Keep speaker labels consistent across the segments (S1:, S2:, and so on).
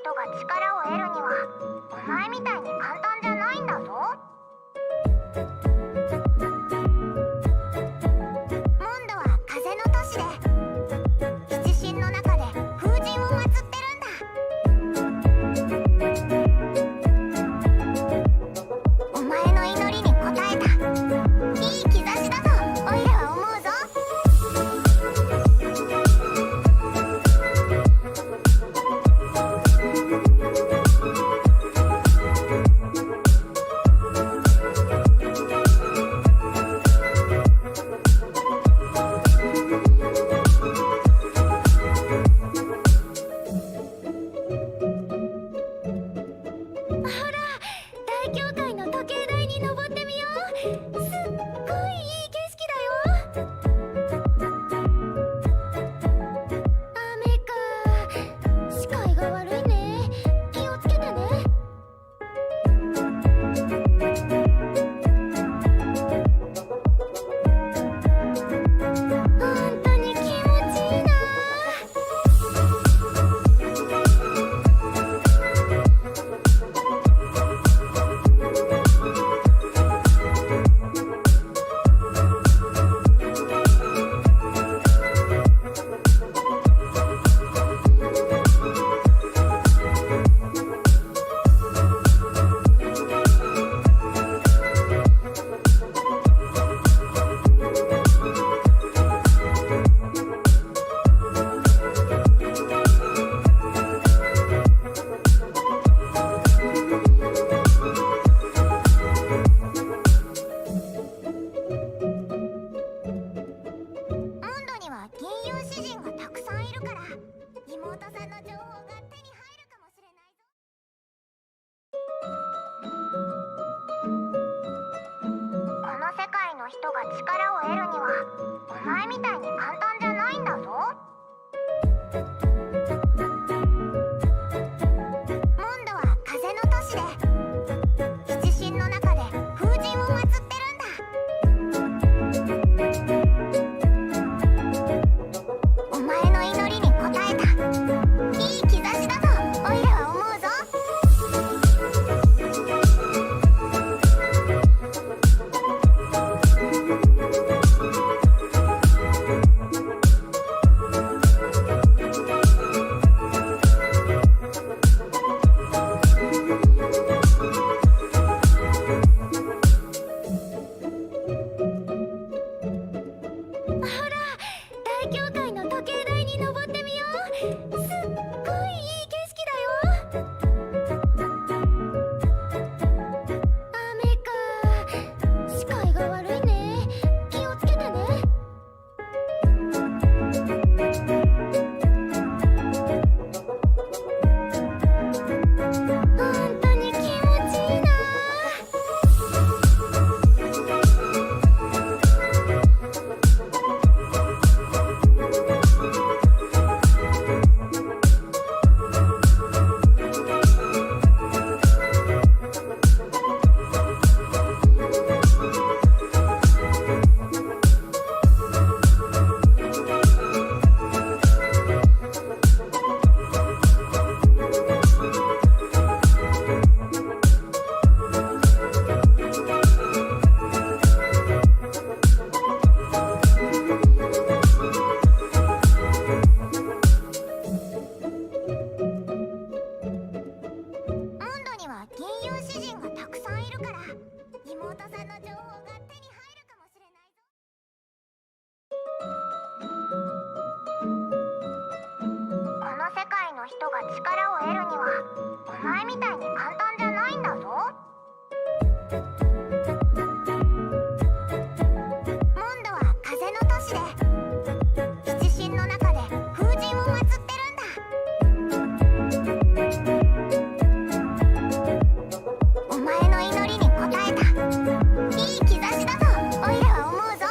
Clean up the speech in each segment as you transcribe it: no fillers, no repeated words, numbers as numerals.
S1: 人が力を得るにはお前みたいに簡単じゃないんだぞ。モンドは風の都市で七神の中で風神を祀ってるんだ。お前の祈りに応えたいい兆しだとオイラは思うぞ。人が力を得るにはお前みたいに簡単じゃないんだぞ。モンドは風の都市で七神の中で風神を祀ってるんだ。お前の祈りに応えたいい兆しだとオイラは思うぞ。人が力を得るにはお前みたいに簡単じゃないんだぞ。モンドは風の都市で七神の中で風神を祀ってるんだ。お前の祈りに応えたいい兆しだとオイラは思うぞ。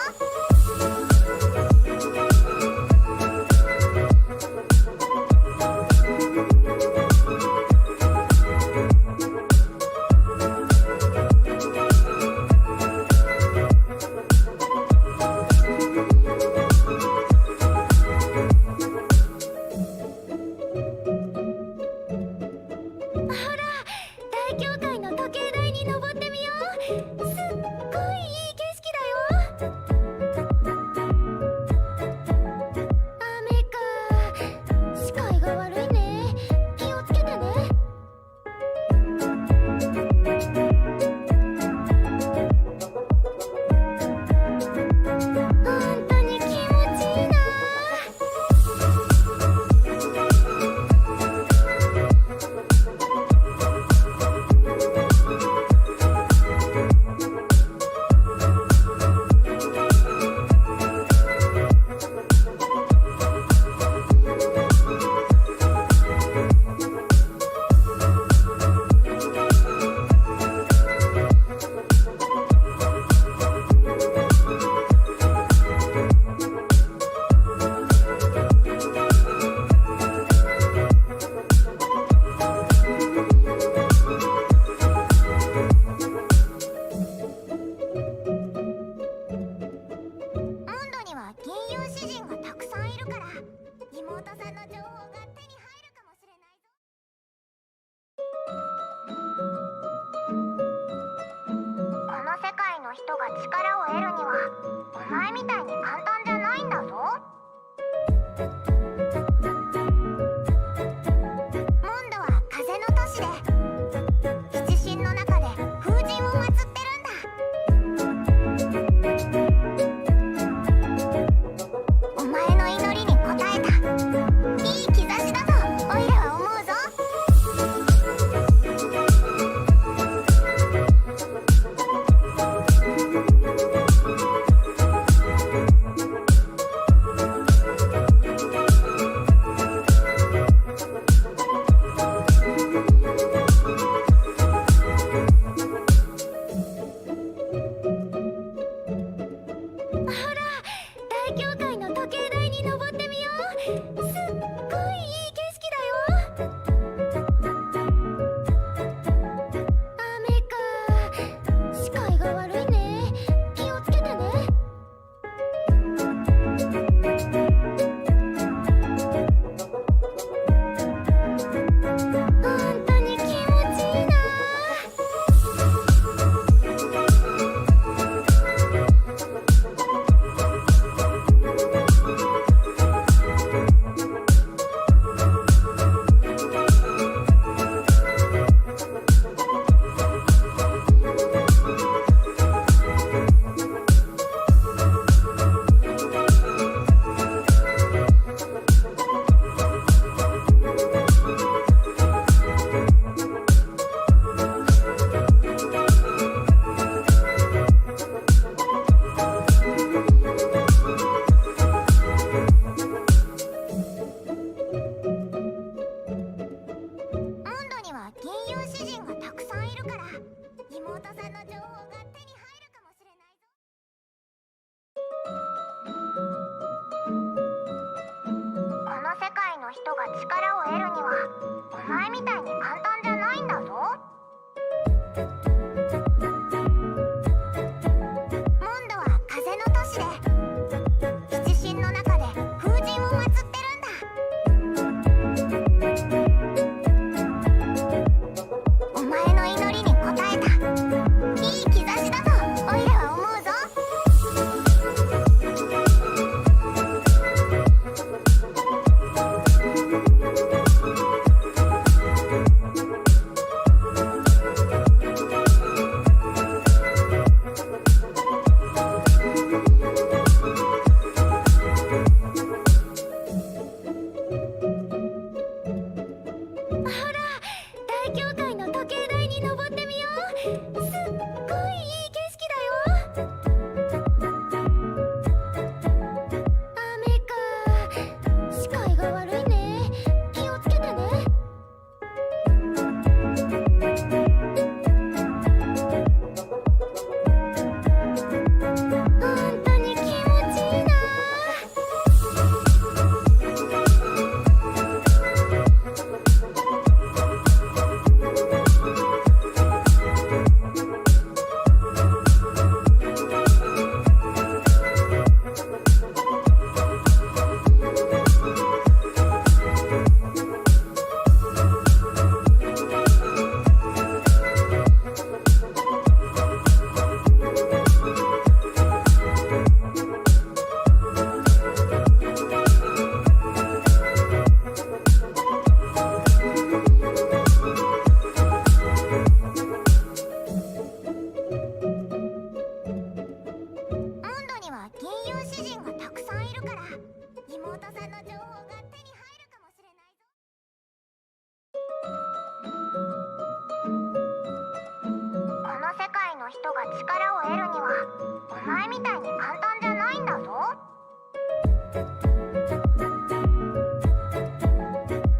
S1: 妹さんの情報が手に入るかもしれないぞ。この世界の人が力を得るにはお前みたいに簡単じゃないんだぞ。モンドは風の都市で七神の中で風神を祀ってるんだ。お前の祈りに応えたいい兆しだとオイラは思うぞ。人が力を得るにはお前みたいに簡単じゃないんだぞ。モンドは風の都市で七神の中で風神を祀ってるんだ。お前の祈りに応えたいい兆しだとオイラは思うぞ。人が力を得るにはお前みたいに簡単じゃないんだぞ。モ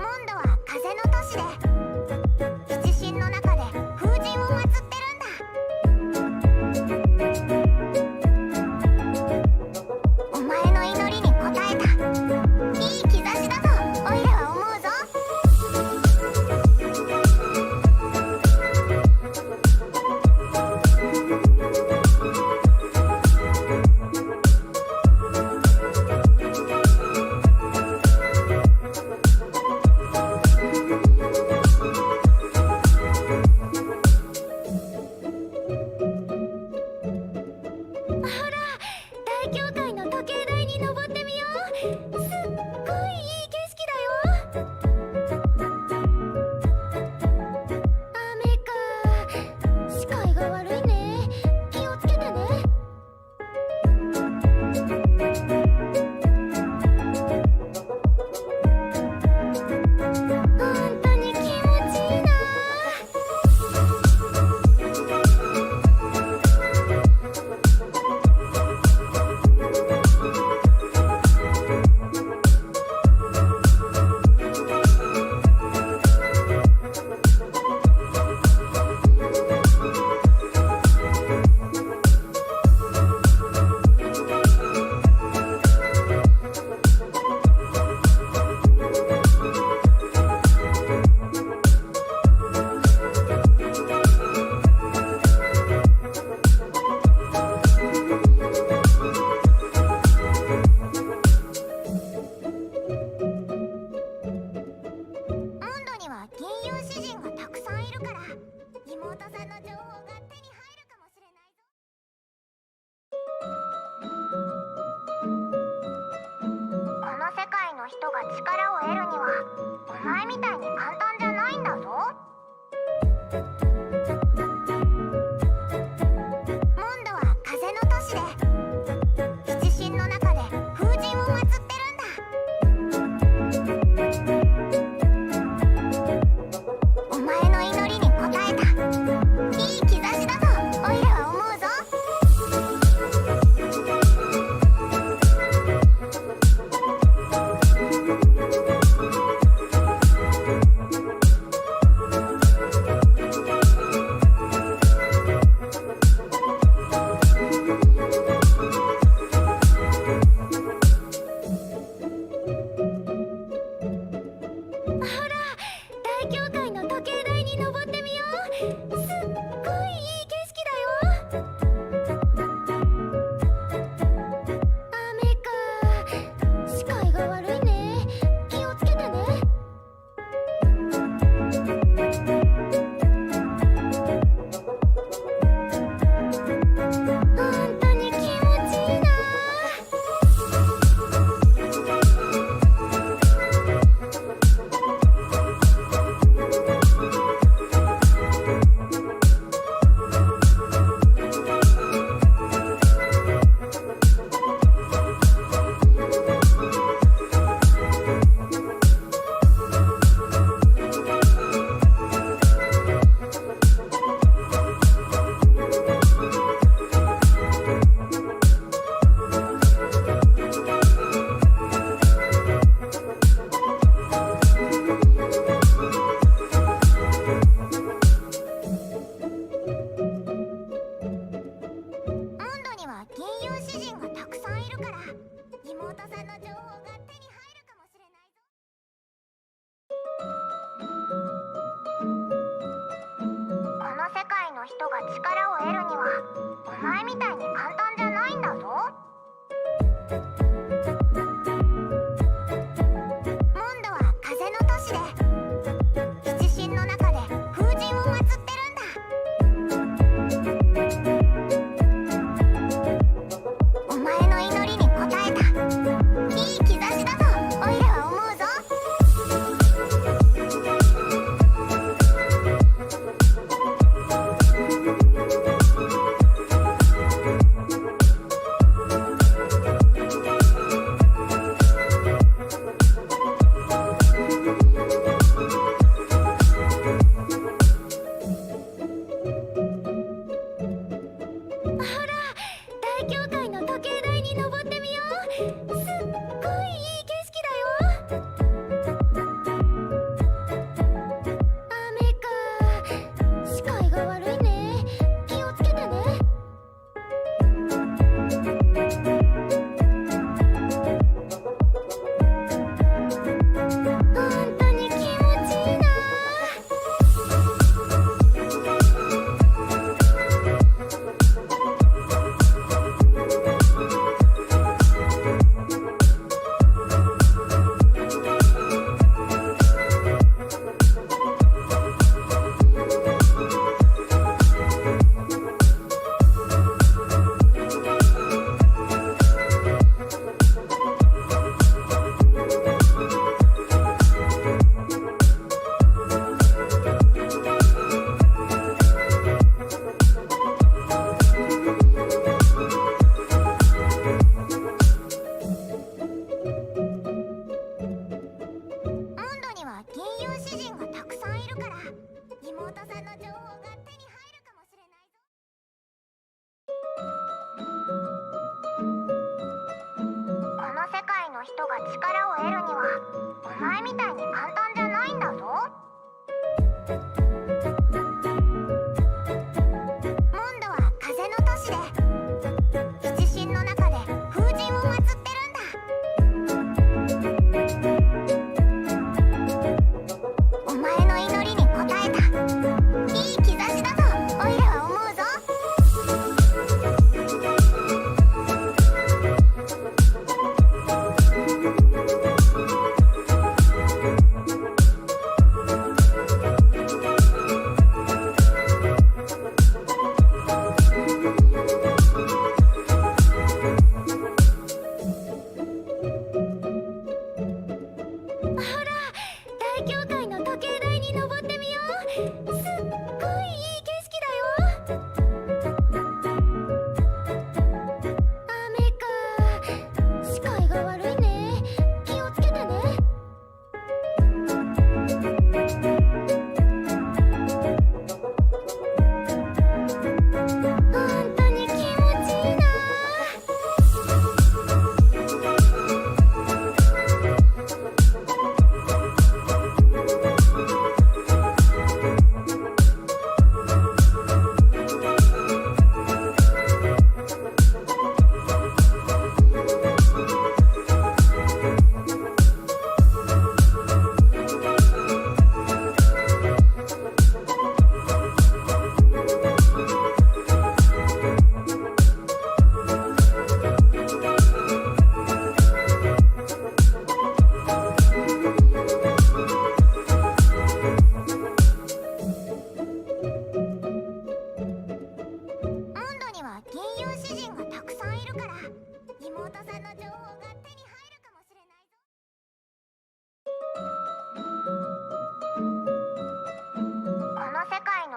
S1: ンドは風の都市で七神の中で風神を祀ってるんだ。お前の祈りに応えたいいの人が力を得るにはお前みたいに簡単じゃないんだぞ。モンドは風の都市で七神の中で風神を祀ってるんだ。お前の祈りに応えたいい兆しだとオイラは思うぞ。大教会の時計台に登ってみよう。すっごいいい景色だよ。雨か。視界が悪いね。気をつけてね。本当に気持ちいいな。銀融詩人がたくさんいるから妹さんの情報が手に入るかもしれないぞ。この世界の人が力を得るにはお前みたいに簡単じゃないんだぞ。モンドは風の都市で七神の中で風神を祀ってるんだ。お前の祈りに応えたいい兆しだとオイラは思うぞ。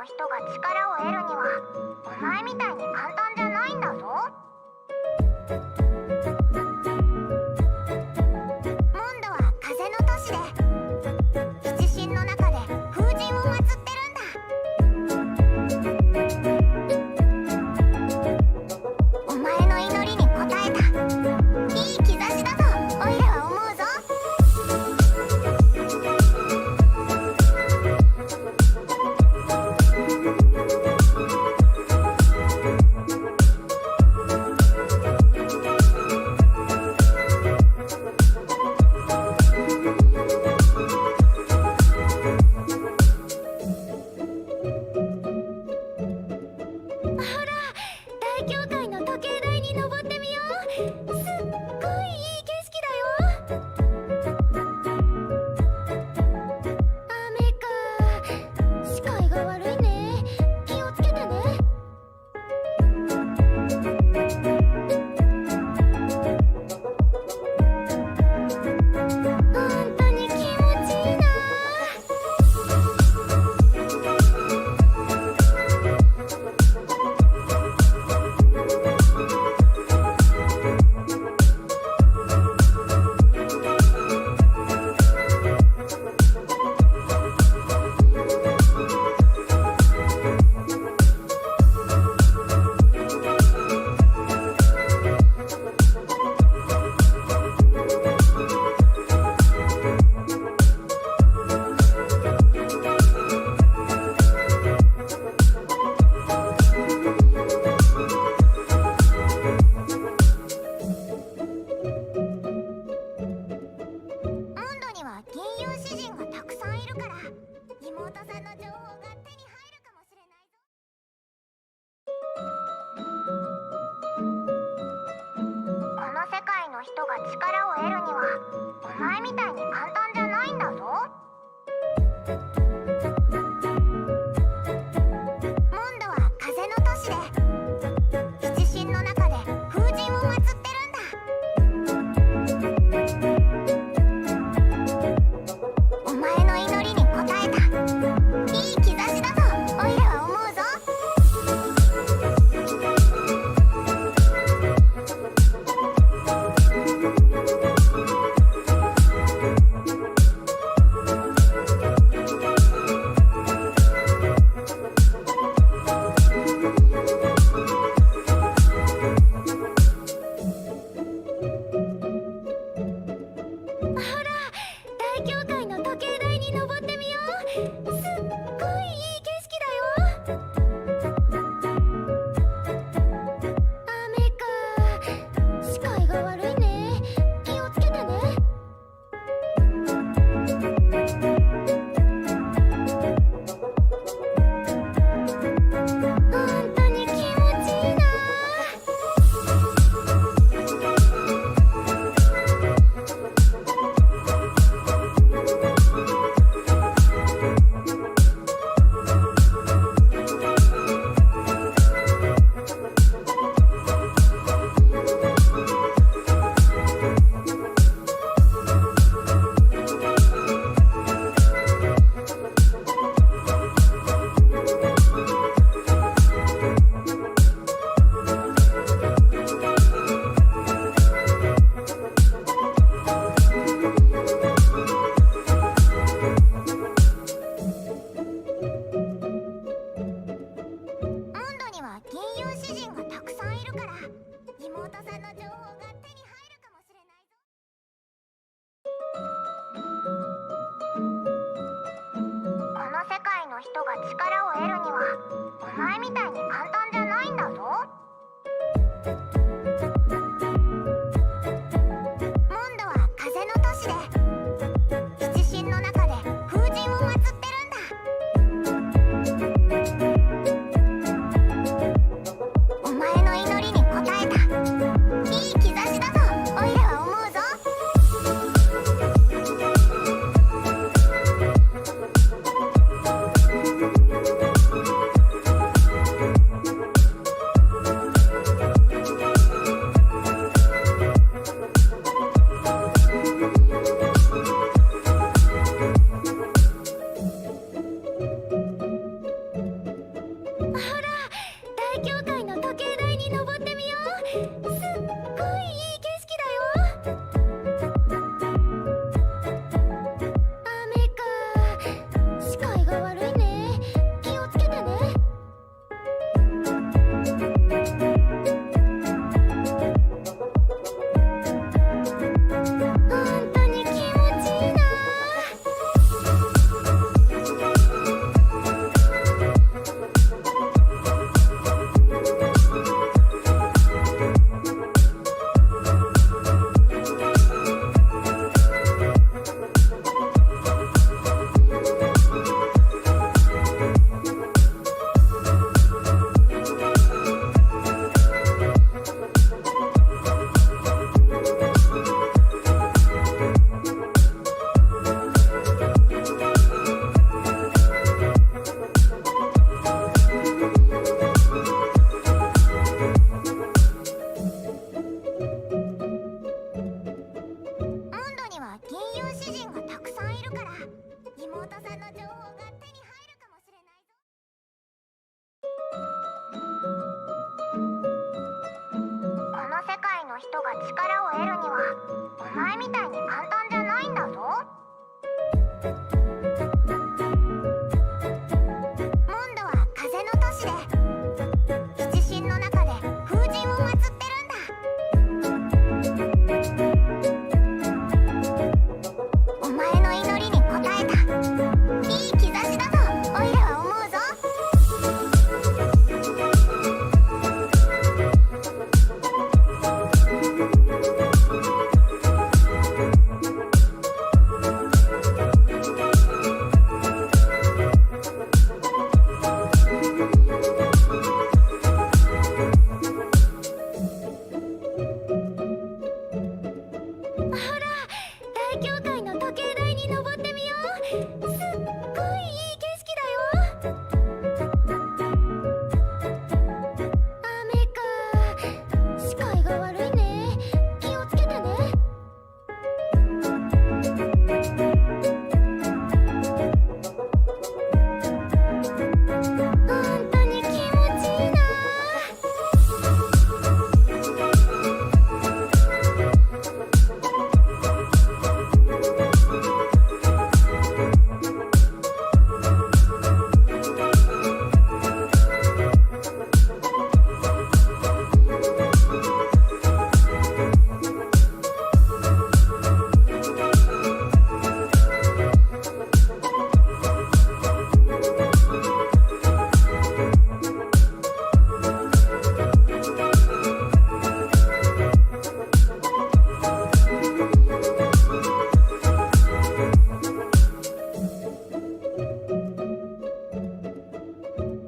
S1: 人が力を得るにはお前みたいに簡単じゃないんだぞ。モンドは風の都市で七神の中で風神を祀ってるんだ。お前の祈りに応えたいい兆しだとオイラは思うぞ。大教会の時計台に登ってみよう。すっごいいい景色だよ。雨か。視界が悪いね。気をつけてね。本当に気持ちいいな。銀融詩人がたくさんいるから妹さんの情報が手に入るかもしれないぞ。この世界の人が力を得るにはお前みたいに簡単じゃないんだぞ。モンドは風の都市で七神の中で風神を祀ってるんだ。お前の祈りに応えたいい兆しだとオイラは思うぞ。モンドは風の都市で七神の中で風神を祀ってるんだ。お前の祈りに応えたいい兆しだとオイラは思うぞ。ほら、大教会の時計台に登ってみよう。すっごいいい景色だよ。雨か。視界が悪いね。気をつけてね。本当に気持ちいいな。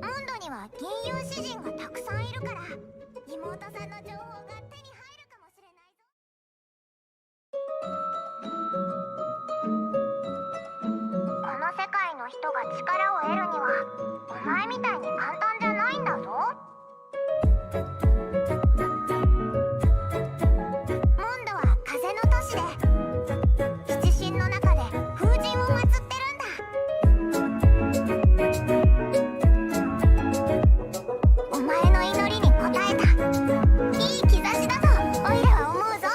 S1: モンドには銀融詩人がたくさんいるから妹さんの情報が手に入るかもしれないぞ。この世界の人が力を得るにはお前みたいに簡単じゃないんだぞ。モンドは風の都市で七神の中で風神を祀ってるんだ。お前の祈りに応えたいい兆しだとオイラは思うぞ。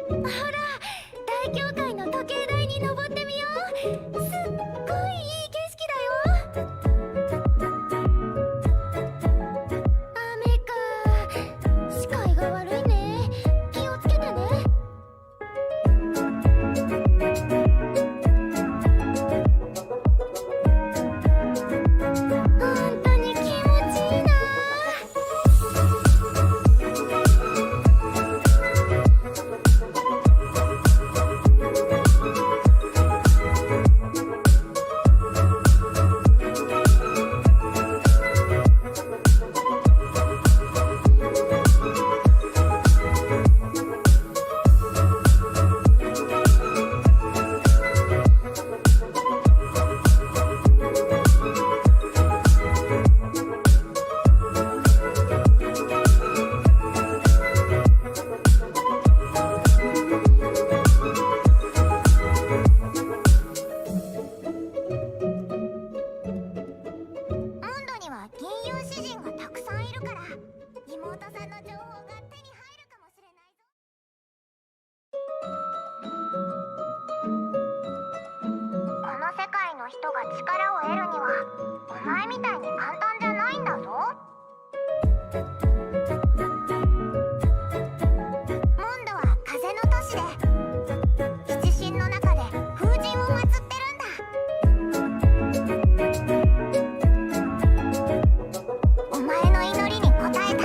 S1: ほら、大教会の時計台に登ってみよう。すっごいいい景色だよ。雨か。視界が悪いね。気をつけてね。本当に気持ちいいな。モンドには銀融詩人がたくさんいるから妹さんの情報が手に入るかもしれないぞ。この世界の人が力を得るにはお前みたいに簡単じゃないんだぞ。モンドは風の都市で七神の中で風神を祀ってるんだ。お前の祈りに応えた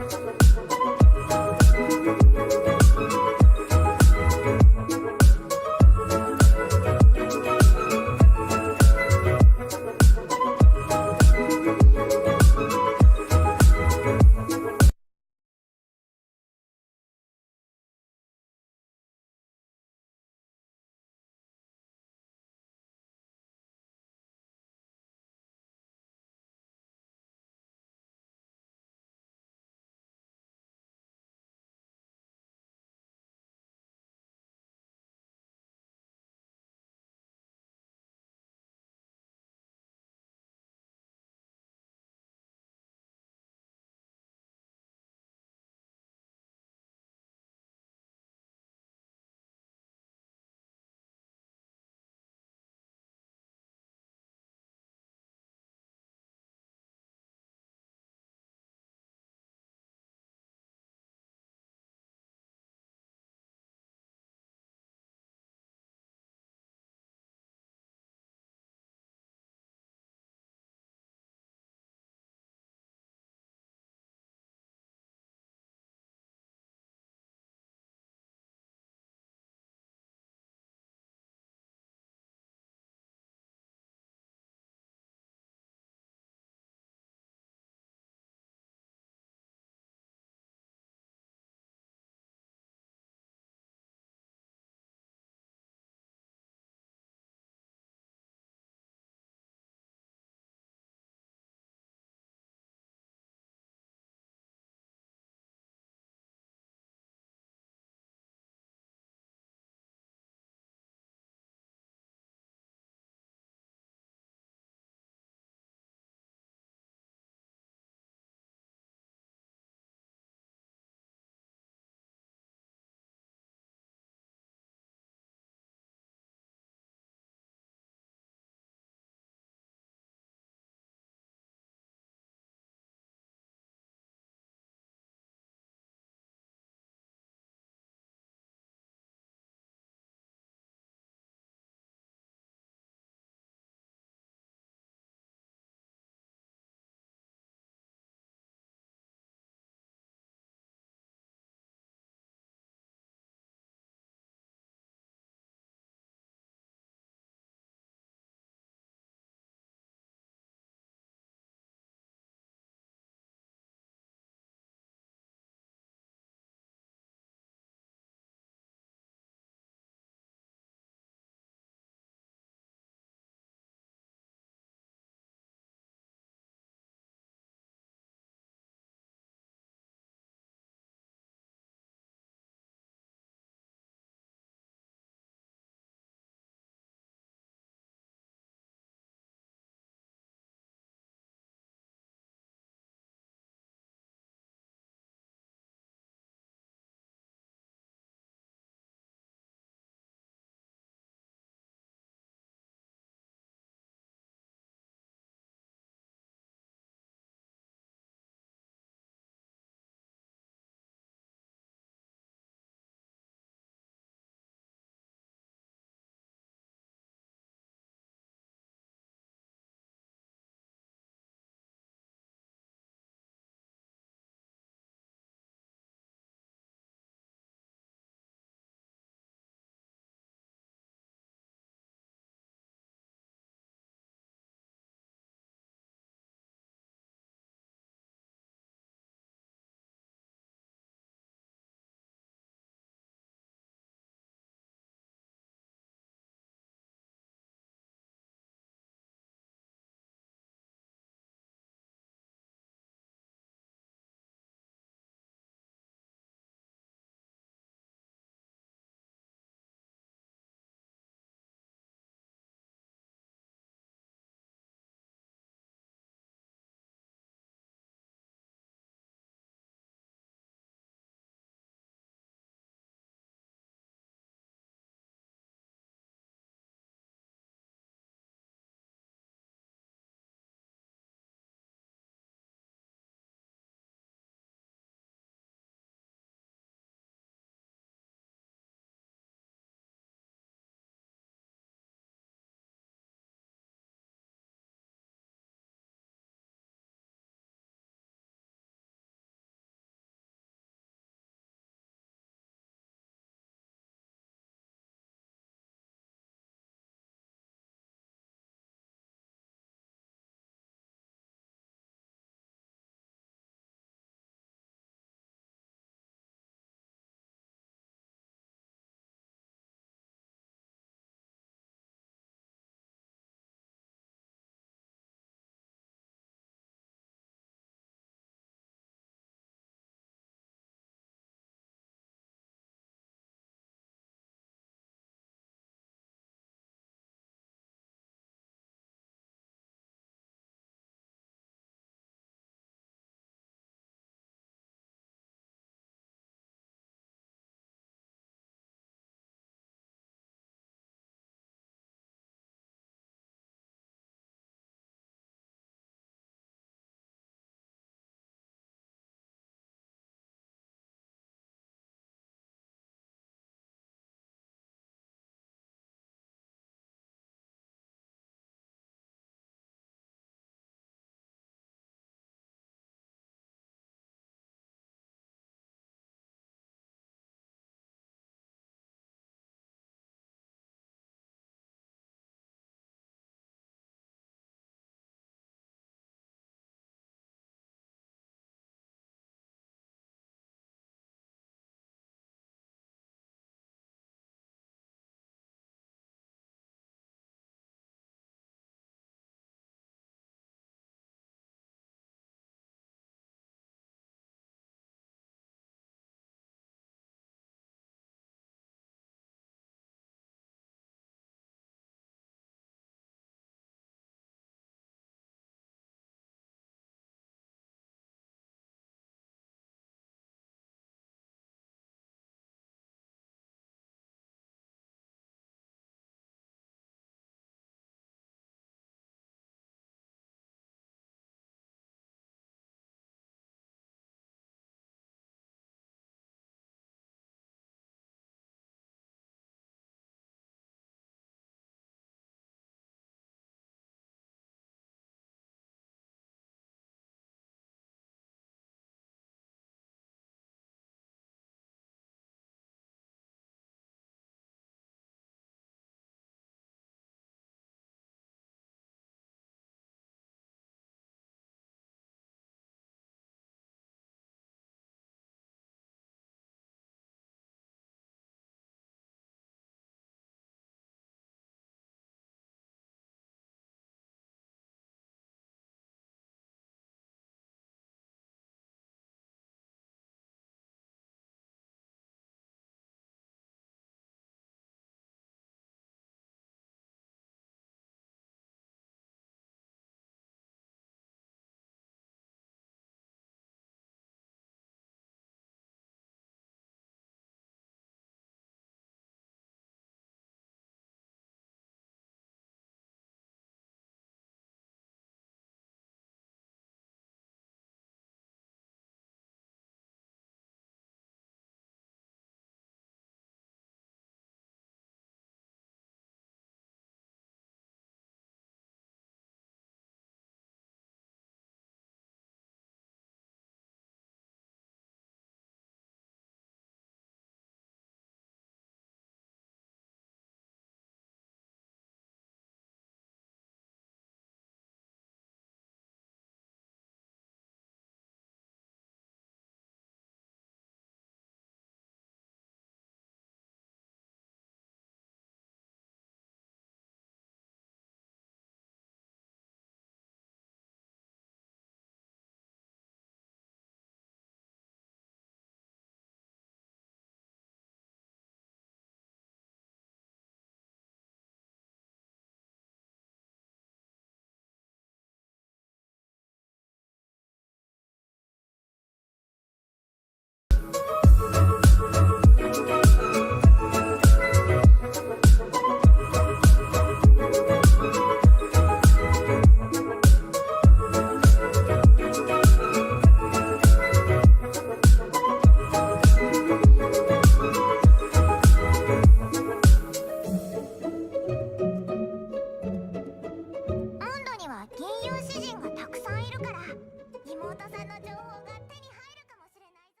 S1: トさんの情報が手に入るかもしれないぞ。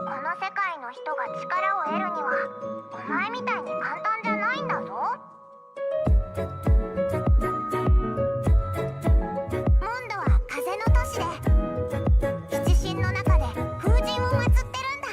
S1: この世界の人が力を得るにはお前みたいに簡単じゃないんだぞ。モンドは風の都市で七神の中で風神を祀ってるんだ。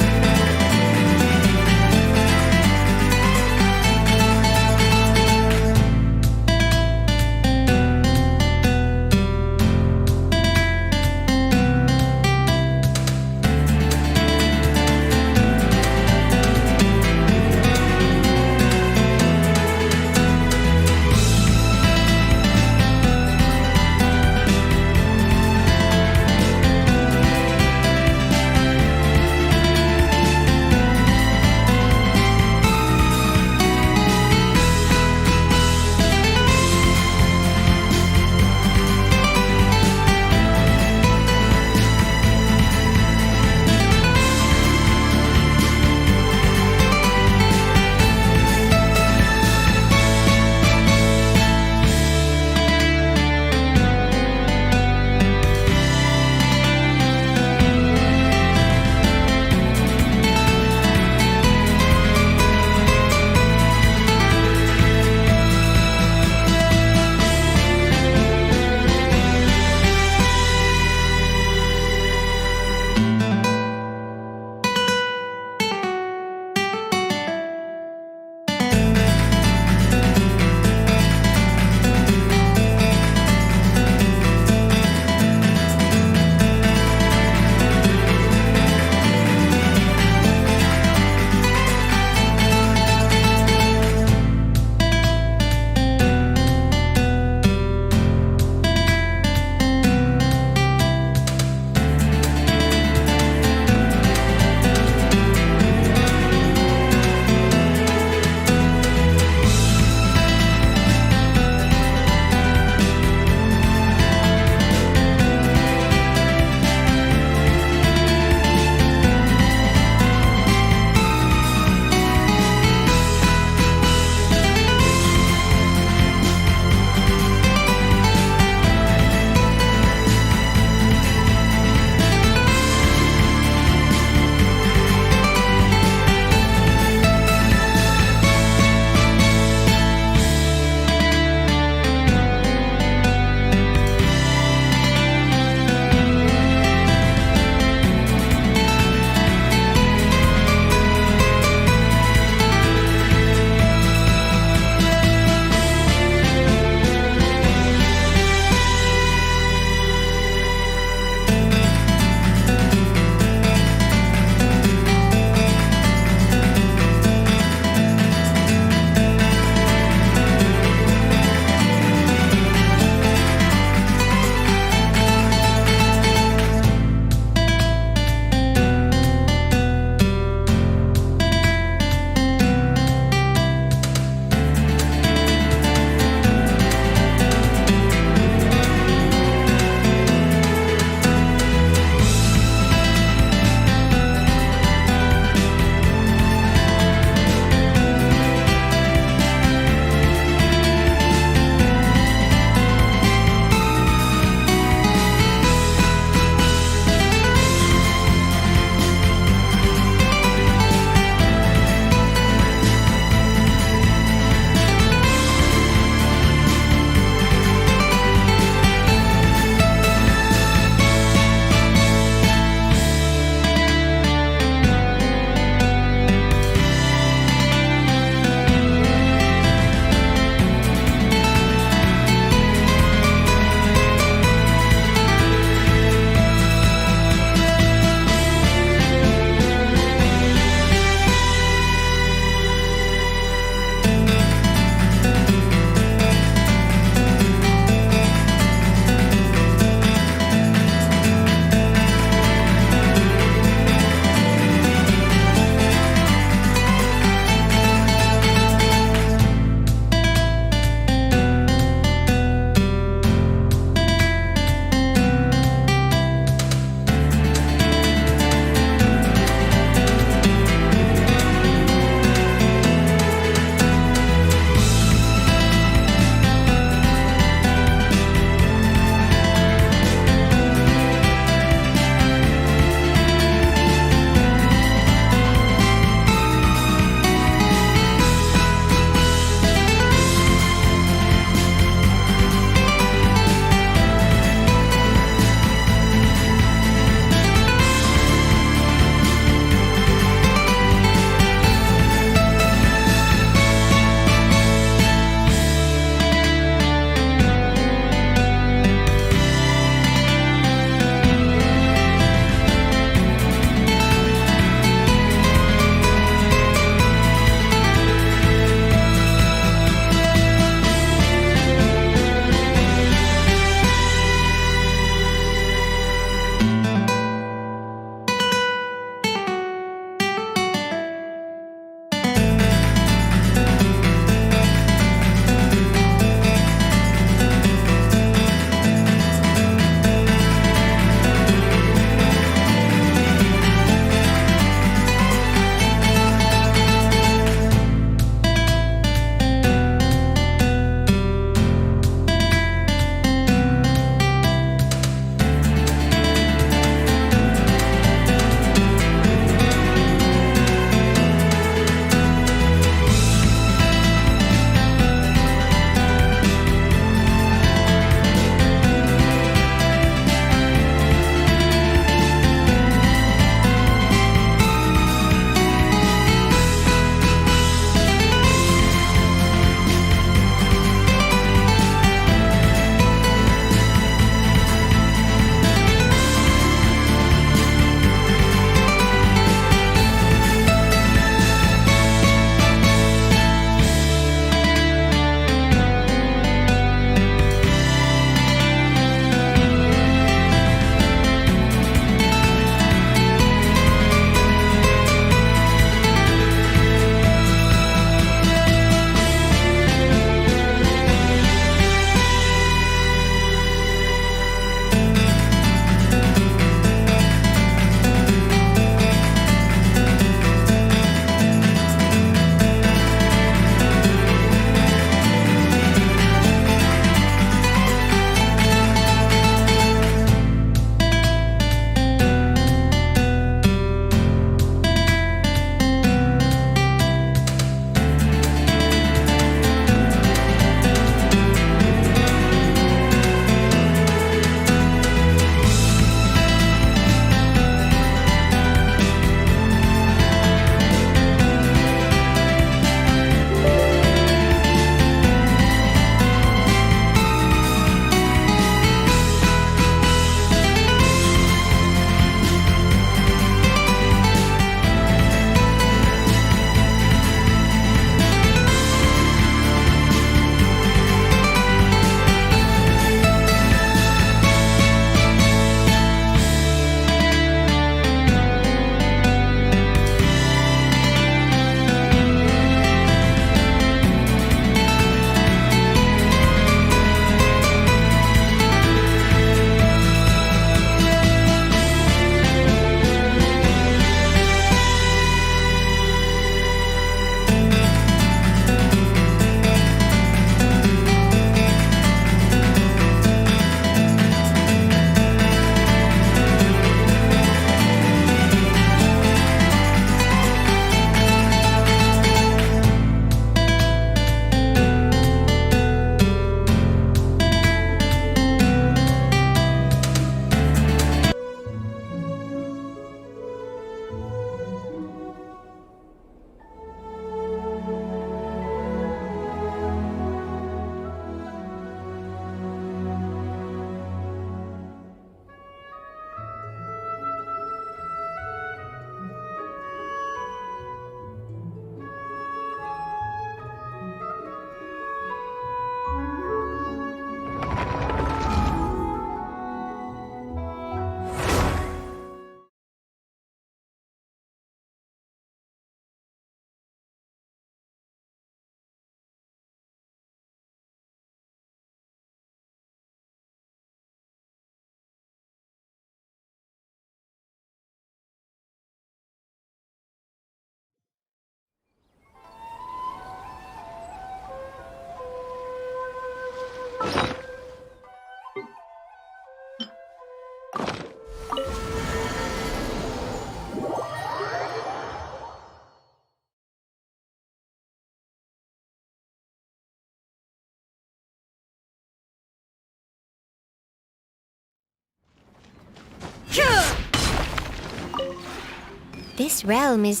S1: This realm is...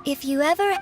S1: If you ever...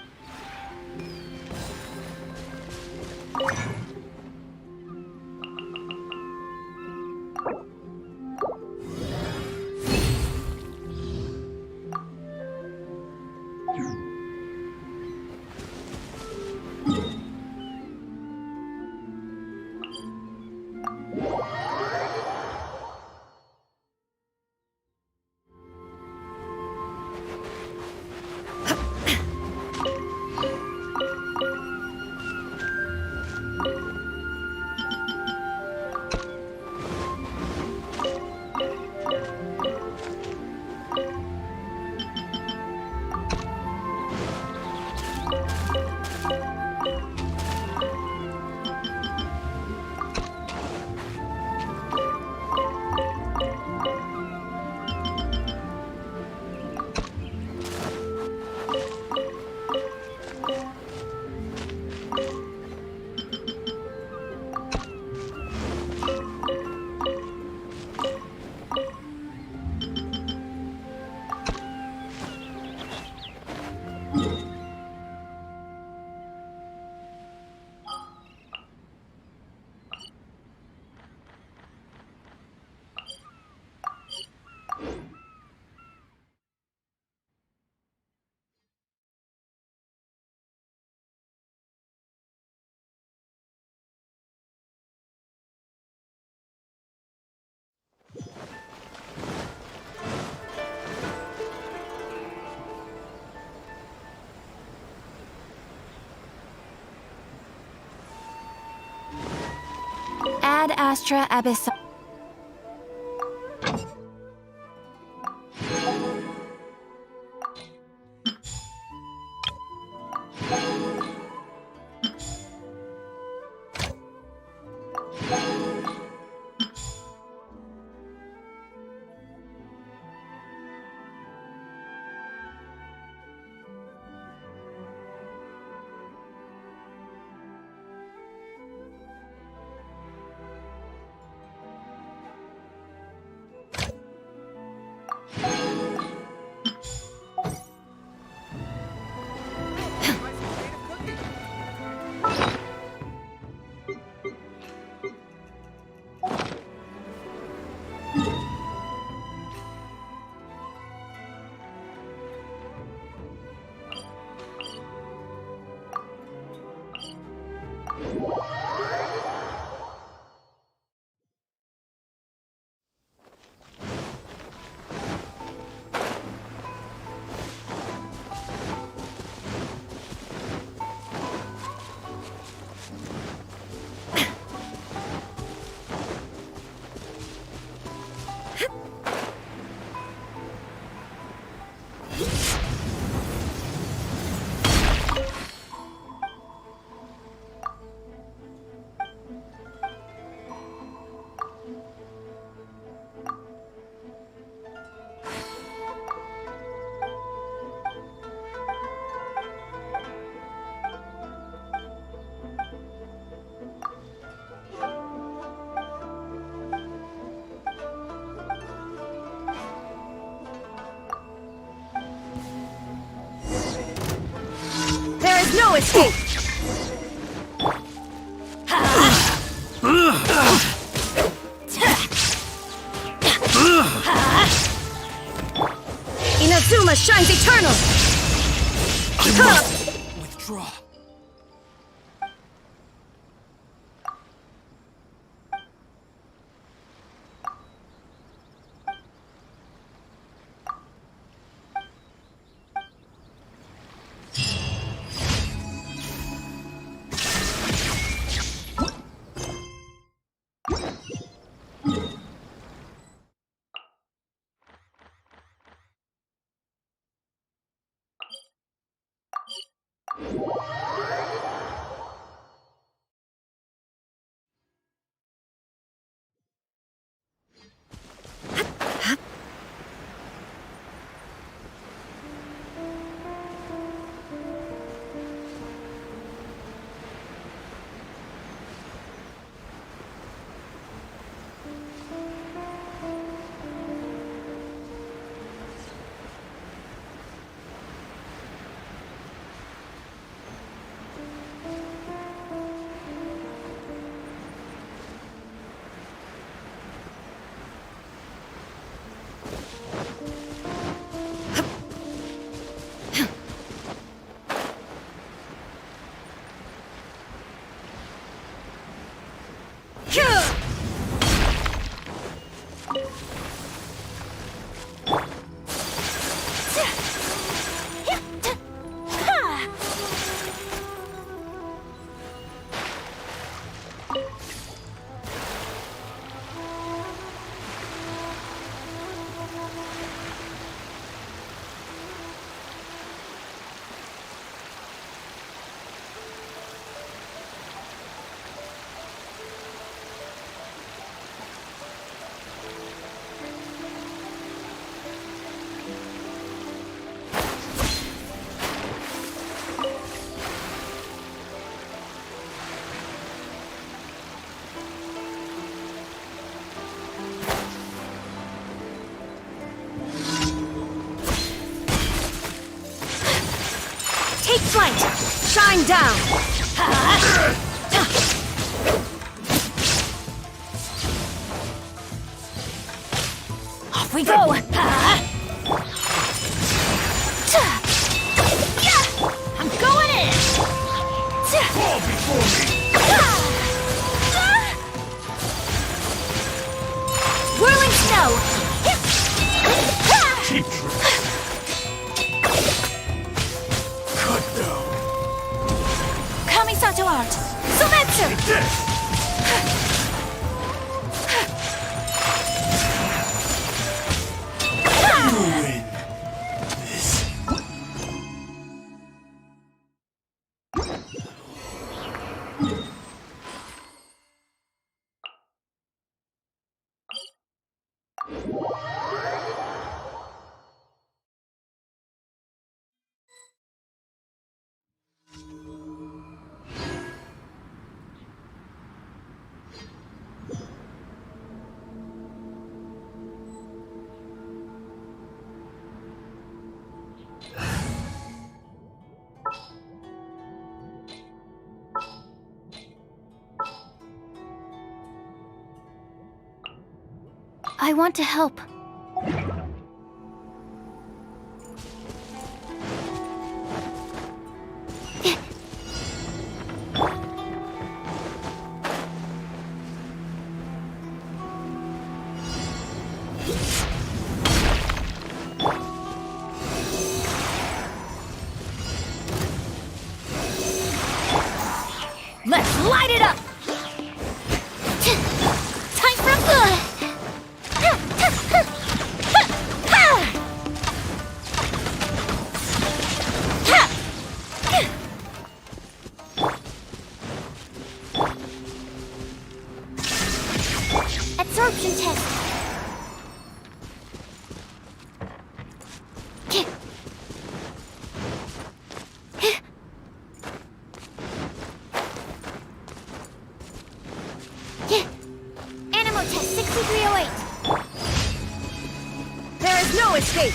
S1: Ad Astra Abyss.
S2: No escape! Inazuma shines eternal!
S3: I must withdraw.
S2: Shine down!
S4: Off we go! I'm going in!
S3: Fall before me!
S4: Whirling snow!
S3: Cheap trick. Cut down.
S4: Kamisato art! Sumetsu!
S3: Death. You win. This.
S4: I want to help. Let's light it up! Time for a good! Absorption test. Animal test 6308.
S2: There is no escape!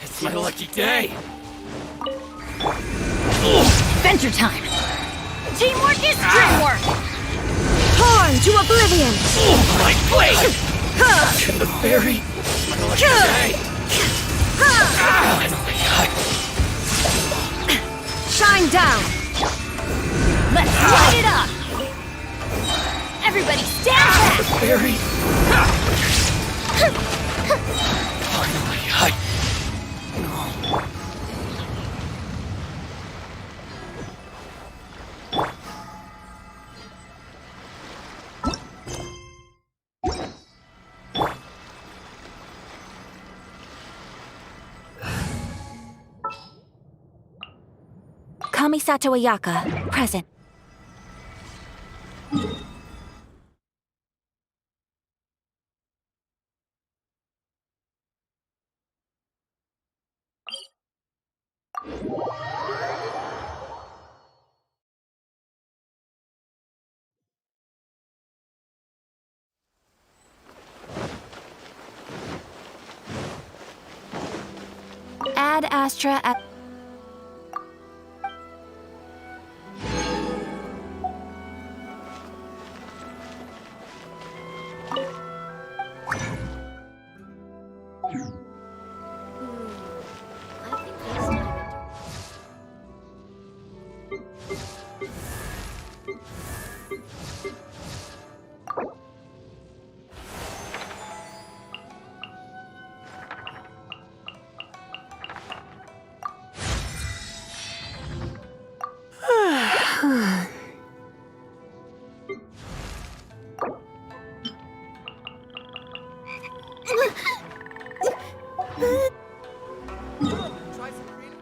S3: It's my lucky day.
S4: Adventure time! Teamwork is dreamwork!
S2: Torn to oblivion!
S3: Oh, my blade! And the fairy. It's my lucky day. Finally,
S2: Shine down!
S4: Let's light it up! Everybody stand back!
S3: the fairy. Finally,
S4: Kamisato Ayaka, present. Ad Astra at...
S5: Try some green.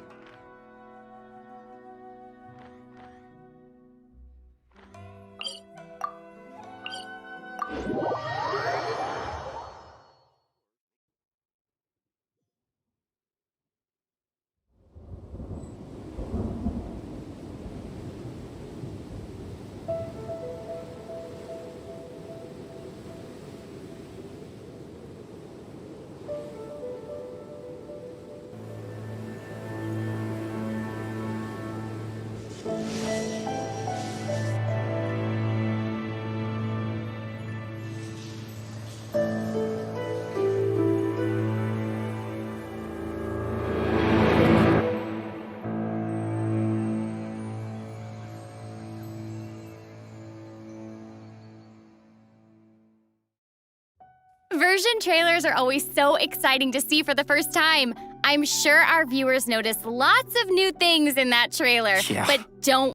S5: Version trailers are always so exciting to see for the first time. I'm sure our viewers notice lots of new things in that trailer,
S3: Yeah.
S5: but don't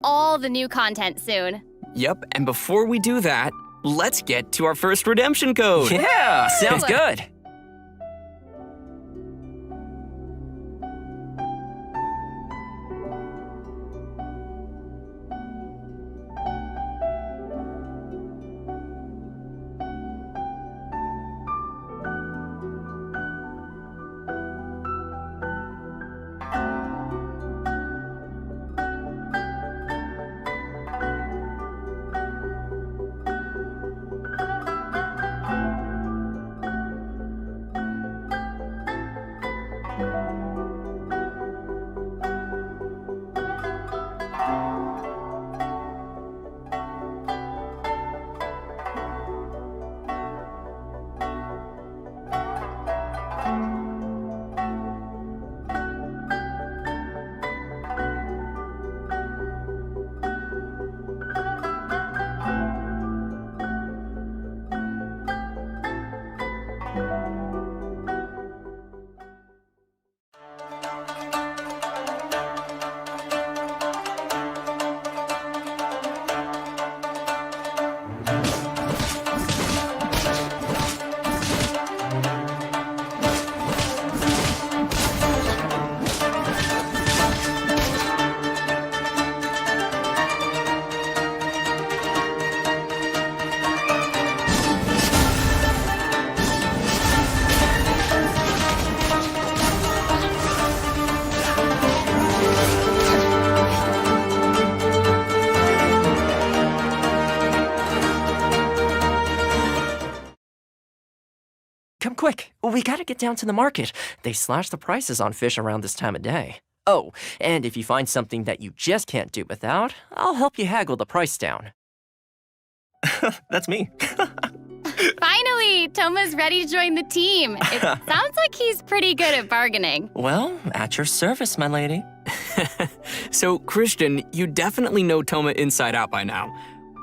S5: all the new content soon.
S6: Yep, and before we do that, let's get to our first redemption code.
S3: Yeah, sounds good. Come quick, we gotta get down to the market. They slash the prices on fish around this time of day. Oh, and if you find something that you just can't do without, I'll help you haggle the price down. That's me.
S5: Finally, Toma's ready to join the team. It sounds like he's pretty good at bargaining.
S3: Well, at your service, my lady.
S6: So, Christian, you definitely know Toma inside out by now.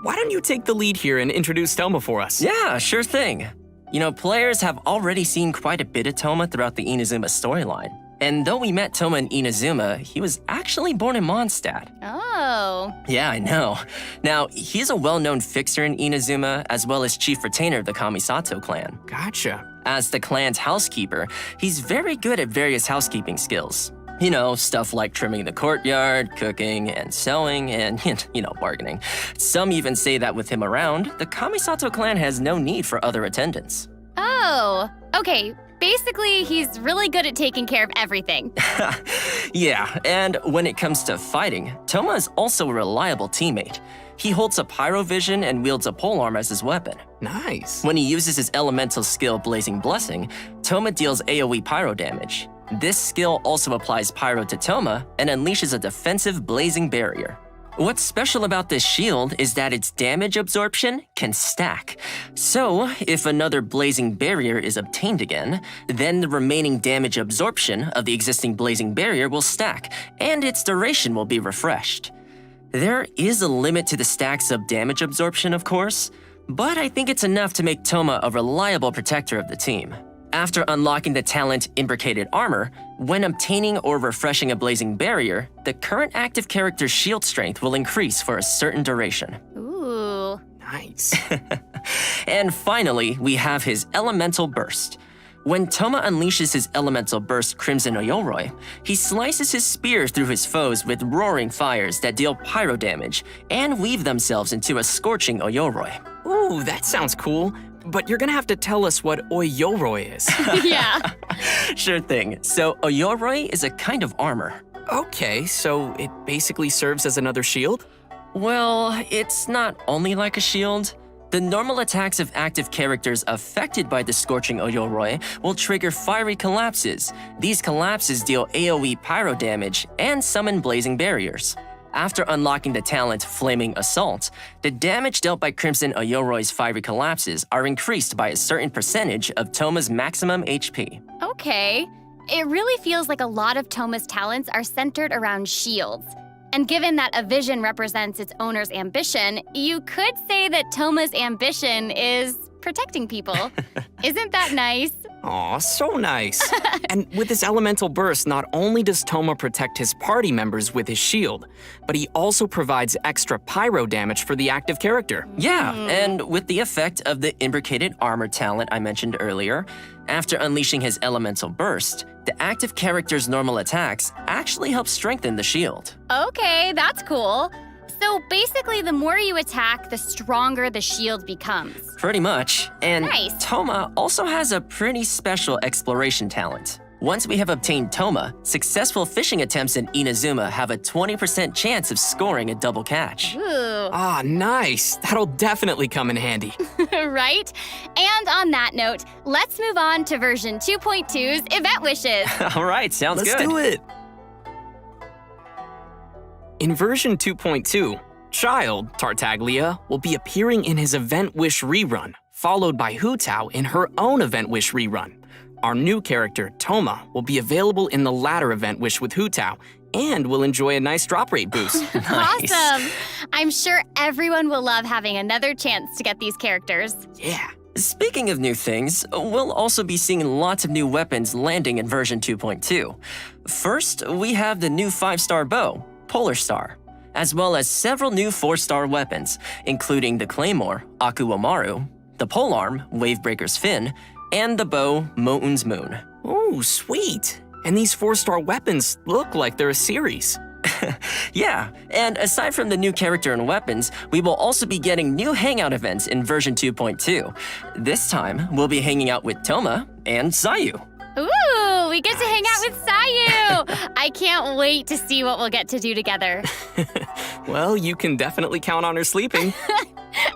S6: Why don't you take the lead here and introduce Toma for us?
S3: Yeah, sure thing. You know, players have already seen quite a bit of Toma throughout the Inazuma storyline. And though we met Toma in Inazuma, he was actually born in Mondstadt.
S5: Oh.
S3: Yeah, I know. Now, he's a well-known fixer in Inazuma, as well as chief retainer of the Kamisato clan.
S6: Gotcha.
S3: As the clan's housekeeper, he's very good at various housekeeping skills. You know, stuff like trimming the courtyard, cooking, and sewing, and, bargaining. Some even say that with him around, the Kamisato clan has no need for other attendants.
S5: Oh. Okay. Basically, he's really good at taking care of everything.
S3: Yeah, and when it comes to fighting, Toma is also a reliable teammate. He holds a pyrovision and wields a polearm as his weapon.
S6: Nice.
S3: When he uses his elemental skill Blazing Blessing, Toma deals AoE pyro damage. This skill also applies pyro to Toma and unleashes a defensive blazing barrier. What's special about this shield is that its damage absorption can stack. So, if another blazing barrier is obtained again, then the remaining damage absorption of the existing blazing barrier will stack, and its duration will be refreshed. There is a limit to the stacks of damage absorption, of course, but I think it's enough to make Toma a reliable protector of the team. After unlocking the talent Imbricated Armor, when obtaining or refreshing a blazing barrier, the current active character's shield strength will increase for a certain duration.
S5: Ooh.
S6: Nice.
S3: And finally, we have his Elemental Burst. When Toma unleashes his Elemental Burst Crimson Oyoroi, he slices his spear through his foes with roaring fires that deal pyro damage and weave themselves into a scorching Oyoroi.
S6: Ooh, that sounds cool. But you're gonna have to tell us what Oyoroi is.
S5: Yeah.
S3: Sure thing. So, Oyoroi is a kind of armor.
S6: Okay, so it basically serves as another shield?
S3: Well, it's not only like a shield. The normal attacks of active characters affected by the Scorching Oyoroi will trigger fiery collapses. These collapses deal AoE pyro damage and summon blazing barriers. After unlocking the talent Flaming Assault, the damage dealt by Crimson Oyoroi's fiery collapses are increased by a certain percentage of Toma's maximum HP.
S5: Okay. It really feels like a lot of Toma's talents are centered around shields. And given that a vision represents its owner's ambition, you could say that Toma's ambition is protecting people. Isn't that nice?
S6: Aw, so nice. And with his elemental burst, not only does Toma protect his party members with his shield, but he also provides extra pyro damage for the active character.
S3: Yeah, and with the effect of the imbricated armor talent I mentioned earlier, after unleashing his elemental burst, the active character's normal attacks actually help strengthen the shield.
S5: Okay, that's cool. So basically, the more you attack, the stronger the shield becomes.
S3: Pretty much. And
S5: Nice.
S3: Toma also has a pretty special exploration talent. Once we have obtained Toma, successful fishing attempts in Inazuma have a 20% chance of scoring a double catch.
S5: Ooh,
S6: Ah, nice. That'll definitely come in handy.
S5: right? And on that note, let's move on to version 2.2's event wishes.
S3: All right, sounds
S6: Let's
S3: good.
S6: do it. In version 2.2, Child, Tartaglia, will be appearing in his Event Wish rerun, followed by Hu Tao in her own Event Wish rerun. Our new character, Toma, will be available in the latter Event Wish with Hu Tao, and will enjoy a nice drop rate boost.
S3: Nice.
S5: Awesome. I'm sure everyone will love having another chance to get these characters.
S6: Yeah.
S3: Speaking of new things, we'll also be seeing lots of new weapons landing in version 2.2. First, we have the new 5-star bow, Polar Star, as well as several new 4-star weapons, including the Claymore, Akuomaru, the Polearm, Wavebreaker's Fin, and the bow, Mountain's Moon.
S6: Oh, sweet. And these 4-star weapons look like they're a series.
S3: Yeah, and aside from the new character and weapons, we will also be getting new hangout events in version 2.2. This time, we'll be hanging out with Toma and Sayu.
S5: Ooh, we get to hang out with Sayu. I can't wait to see what we'll get to do together.
S6: Well, you can definitely count on her sleeping.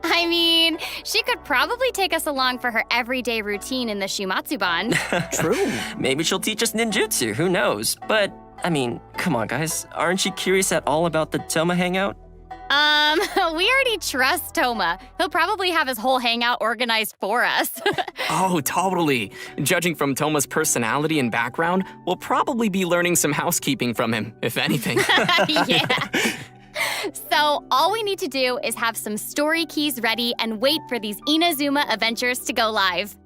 S5: I mean, she could probably take us along for her everyday routine in the Shumatsuban.
S6: True.
S3: Maybe she'll teach us ninjutsu, who knows? But, I mean, come on guys, aren't you curious at all about the Toma hangout?
S5: We already trust Toma. He'll probably have his whole hangout organized for us.
S6: Oh, totally. Judging from Toma's personality and background, we'll probably be learning some housekeeping from him, if anything.
S5: Yeah. So all we need to do is have some story keys ready and wait for these Inazuma adventures to go live.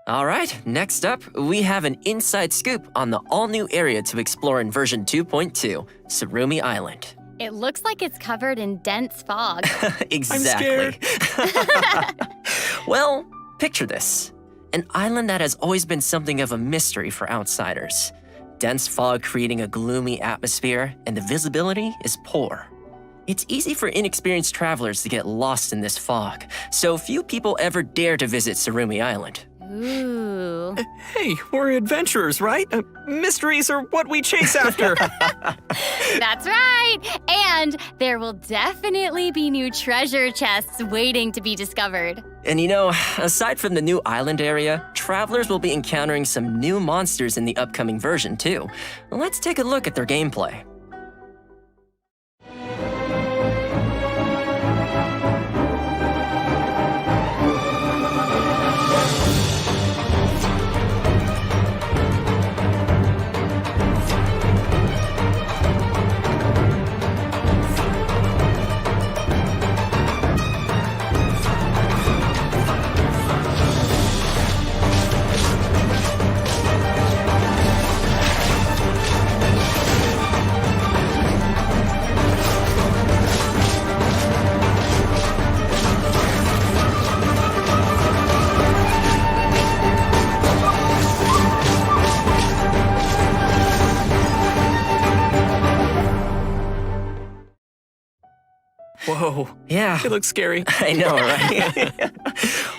S3: All right, next up, we have an inside scoop on the all-new area to explore in version 2.2, Surumi Island.
S5: It looks like it's covered in dense fog.
S3: Exactly. Well, picture this. An island that has always been something of a mystery for outsiders. Dense fog creating a gloomy atmosphere, and the visibility is poor. It's easy for inexperienced travelers to get lost in this fog, so few people ever dare to visit Surumi Island.
S5: Ooh. too.
S6: Hey, we're adventurers, right? Mysteries are what we chase after.
S5: That's right! And there will definitely be new treasure chests waiting to be discovered.
S3: And you know, aside from the new island area, travelers will be encountering some new monsters in the upcoming version too. Let's take a look at their gameplay.
S6: Whoa.
S3: Yeah.
S6: It looks scary.
S3: I know, right?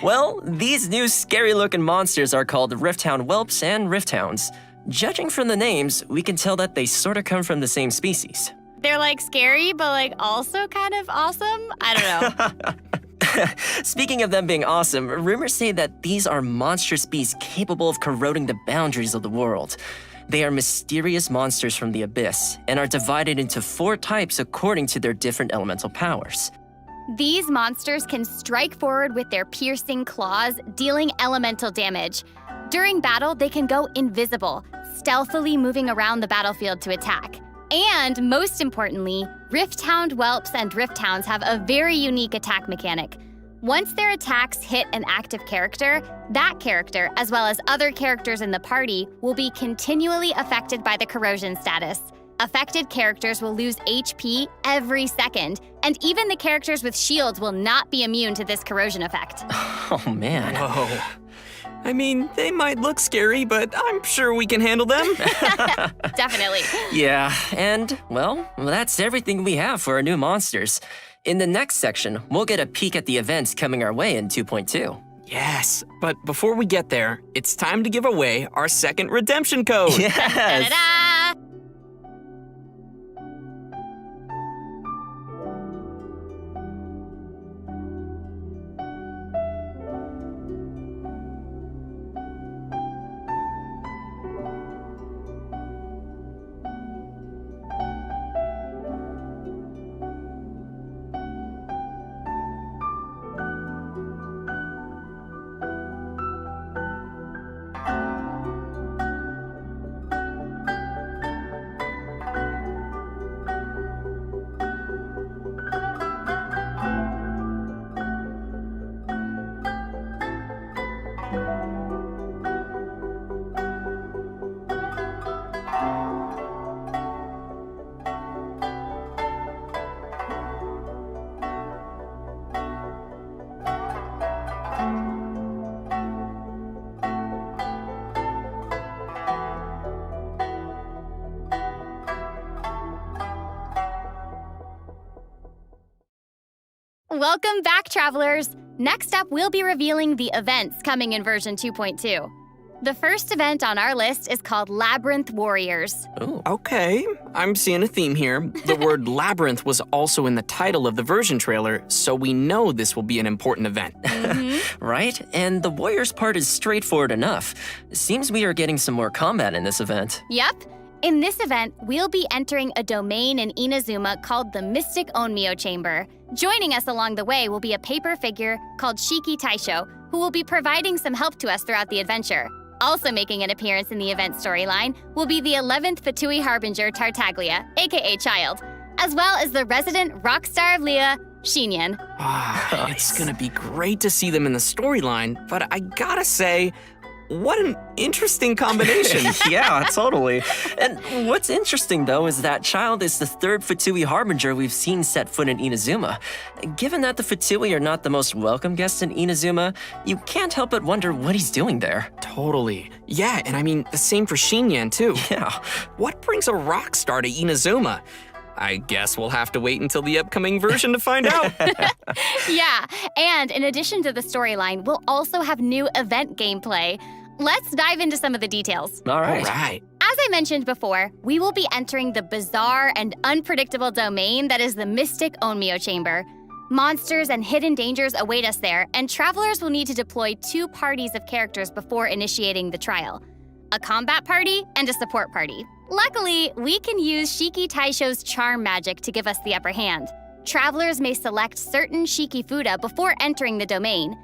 S3: Well, these new scary-looking monsters are called Rifthound Whelps and Rifthounds. Judging from the names, we can tell that they sort of come from the same species.
S5: They're like scary, but like also kind of awesome? I don't know.
S3: Speaking of them being awesome, rumors say that these are monstrous beasts capable of corroding the boundaries of the world. They are mysterious monsters from the abyss and are divided into 4 types according to their different elemental powers.
S5: These monsters can strike forward with their piercing claws, dealing elemental damage. During battle, they can go invisible, stealthily moving around the battlefield to attack. And most importantly, Rifthound Whelps and Rifthounds have a very unique attack mechanic. Once their attacks hit an active character, that character, as well as other characters in the party, will be continually affected by the corrosion status. Affected characters will lose HP every second, and even the characters with shields will not be immune to this corrosion effect.
S3: Oh man.
S6: Whoa. I mean, they might look scary, but I'm sure we can handle them.
S5: Definitely.
S3: Yeah, and, well, that's everything we have for our new monsters. In the next section, we'll get a peek at the events coming our way in 2.2.
S6: Yes, but before we get there, it's time to give away our second redemption code.
S3: Yes!
S5: Da-da-da! Welcome back, travelers! Next up, we'll be revealing the events coming in version 2.2. The first event on our list is called Labyrinth Warriors.
S3: Ooh.
S6: Okay, I'm seeing a theme here. The word labyrinth was also in the title of the version trailer, so we know this will be an important event.
S3: Right? And the warriors part is straightforward enough. Seems we are getting some more combat in this event.
S5: Yep. In this event, we'll be entering a domain in Inazuma called the Mystic Onmyo Chamber. Joining us along the way will be a paper figure called Shiki Taisho, who will be providing some help to us throughout the adventure. Also making an appearance in the event storyline will be the 11th Fatui Harbinger Tartaglia, aka Child, as well as the resident rock star of Leah, Shinyan.
S6: It's gonna be great to see them in the storyline, but I gotta say, what an interesting combination.
S3: Yeah, totally. And what's interesting, though, is that Child is the 3rd Fatui Harbinger we've seen set foot in Inazuma. Given that the Fatui are not the most welcome guests in Inazuma, you can't help but wonder what he's doing there.
S6: Totally. Yeah, and I mean, the same for Shinyan, too.
S3: Yeah.
S6: What brings a rock star to Inazuma? I guess we'll have to wait until the upcoming version to find out.
S5: Yeah, and in addition to the storyline, we'll also have new event gameplay. Let's dive into some of the details.
S3: All
S6: All
S3: right.
S6: right.
S5: As I mentioned before, we will be entering the bizarre and unpredictable domain that is the Mystic Onmyo Chamber. Monsters and hidden dangers await us there, and travelers will need to deploy 2 parties of characters before initiating the trial. A combat party and a support party. Luckily, we can use Shiki Taisho's charm magic to give us the upper hand. Travelers may select certain Shiki Fuda before entering the domain.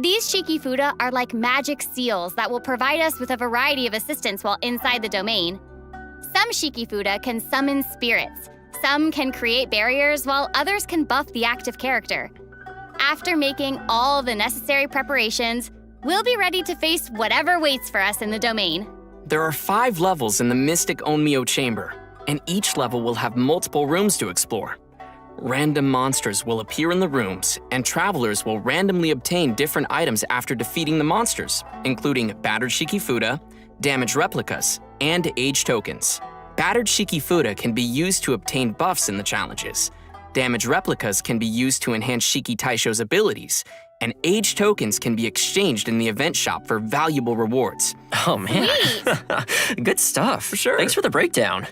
S5: These Shiki Fuda are like magic seals that will provide us with a variety of assistance while inside the domain. Some Shiki Fuda can summon spirits. Some can create barriers, while others can buff the active character. After making all the necessary preparations, we'll be ready to face whatever waits for us in the domain.
S6: There are 5 levels in the Mystic Onmyo Chamber, and each level will have multiple rooms to explore. Random monsters will appear in the rooms, and travelers will randomly obtain different items after defeating the monsters, including battered Shiki Fuda, damaged replicas, and age tokens. Battered Shiki Fuda can be used to obtain buffs in the challenges. Damaged replicas can be used to enhance Shiki Taisho's abilities, and age tokens can be exchanged in the event shop for valuable rewards.
S3: Oh, man. Good stuff. For
S6: sure.
S3: Thanks for the breakdown.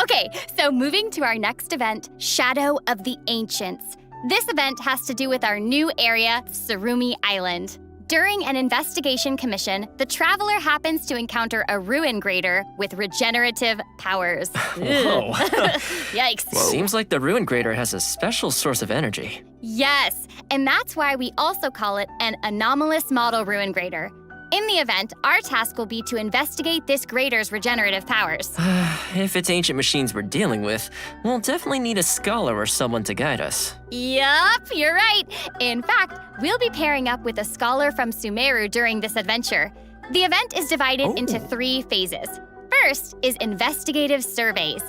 S5: Okay, so moving to our next event, Shadow of the Ancients. This event has to do with our new area, Tsurumi Island. During an investigation commission, the traveler happens to encounter a ruin grader with regenerative powers.
S3: Whoa.
S5: Yikes.
S3: Seems like the Ruin Grader has a special source of energy.
S5: Yes, and that's why we also call it an anomalous model ruin grader. In the event, our task will be to investigate this grader's regenerative powers.
S3: If it's ancient machines we're dealing with, we'll definitely need a scholar or someone to guide us.
S5: Yup, you're right. In fact, we'll be pairing up with a scholar from Sumeru during this adventure. The event is divided into 3 phases. First is investigative surveys.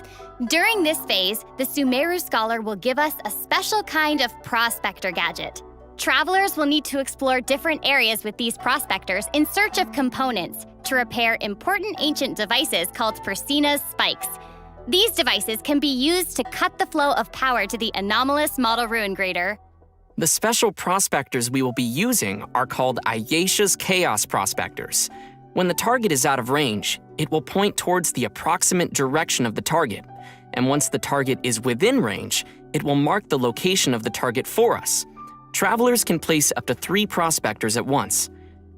S5: During this phase, the Sumeru scholar will give us a special kind of prospector gadget. Travelers will need to explore different areas with these prospectors in search of components to repair important ancient devices called Persina's spikes. These devices can be used to cut the flow of power to the anomalous model ruin grader.
S6: The special prospectors we will be using are called Ayesha's Chaos Prospectors. When the target is out of range, it will point towards the approximate direction of the target. And once the target is within range, it will mark the location of the target for us. Travelers can place up to 3 prospectors at once.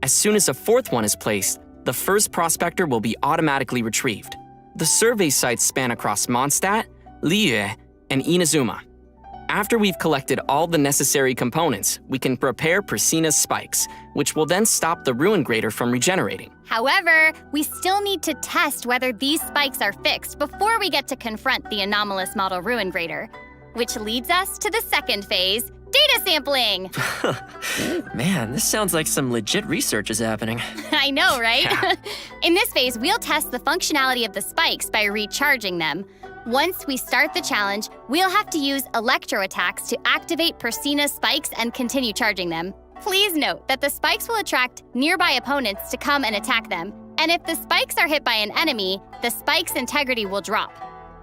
S6: As soon as a 4th one is placed, the first prospector will be automatically retrieved. The survey sites span across Mondstadt, Liyue, and Inazuma. After we've collected all the necessary components, we can prepare Persina's spikes, which will then stop the ruin grader from regenerating.
S5: However, we still need to test whether these spikes are fixed before we get to confront the anomalous model ruin grader. Which leads us to the second phase, data sampling.
S3: Man, this sounds like some legit research is happening.
S5: I know, right? In this phase, we'll test the functionality of the spikes by recharging them. Once we start the challenge, we'll have to use electro attacks to activate Persina's spikes and continue charging them. Please note that the spikes will attract nearby opponents to come and attack them, and if the spikes are hit by an enemy, the spike's integrity will drop.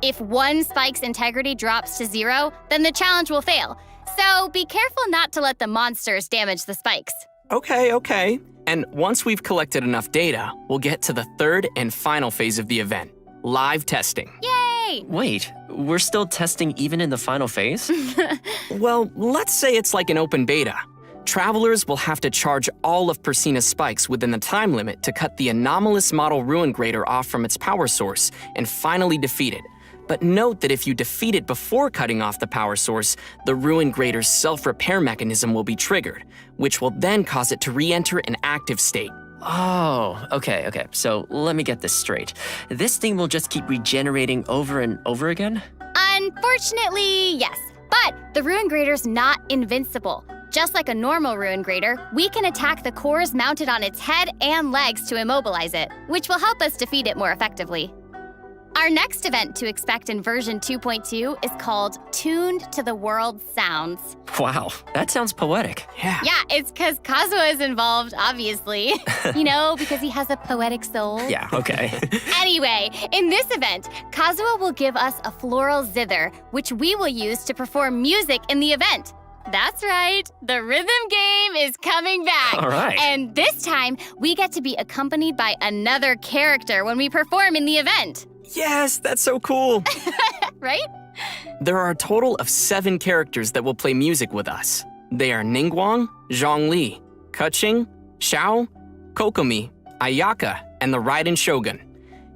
S5: If one spike's integrity drops to 0, then the challenge will fail. So be careful not to let the monsters damage the spikes.
S6: Okay. And once we've collected enough data, we'll get to the 3rd and final phase of the event, live testing.
S5: Yay!
S3: Wait, we're still testing even in the final phase?
S6: Well, let's say it's like an open beta. Travelers will have to charge all of Persina's spikes within the time limit to cut the anomalous model ruin grader off from its power source and finally defeat it. But note that if you defeat it before cutting off the power source, the ruin grader's self-repair mechanism will be triggered, which will then cause it to re-enter an active state.
S3: Oh, okay. So let me get this straight. This thing will just keep regenerating over and over again?
S5: Unfortunately, yes. But the ruin grader's not invincible. Just like a normal ruin grader, we can attack the cores mounted on its head and legs to immobilize it, which will help us defeat it more effectively. Our next event to expect in version 2.2 is called Tuned to the World's Sounds.
S3: Wow, that sounds poetic.
S6: Yeah.
S5: Yeah, it's because Kazuha is involved, obviously. Because he has a poetic soul.
S3: Yeah, okay.
S5: Anyway, in this event, Kazuha will give us a floral zither, which we will use to perform music in the event. That's right. The rhythm game is coming back.
S3: All right.
S5: And this time, we get to be accompanied by another character when we perform in the event.
S6: Yes, that's so cool.
S5: Right?
S6: There are a total of 7 characters that will play music with us. They are Ningguang, Zhongli, Keqing, Xiao, Kokomi, Ayaka, and the Raiden Shogun.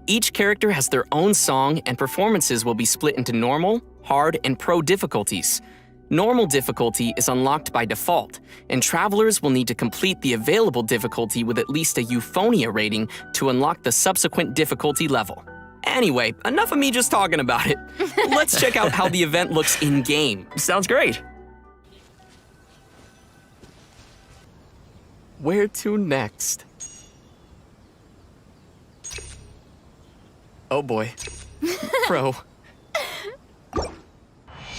S6: Each character has their own song, and performances will be split into normal, hard, and pro difficulties. Normal difficulty is unlocked by default, and travelers will need to complete the available difficulty with at least a Euphonia rating to unlock the subsequent difficulty level. Anyway, enough of me just talking about it. Let's check out how the event looks in-game.
S3: Sounds great.
S6: Where to next? Oh boy. Pro.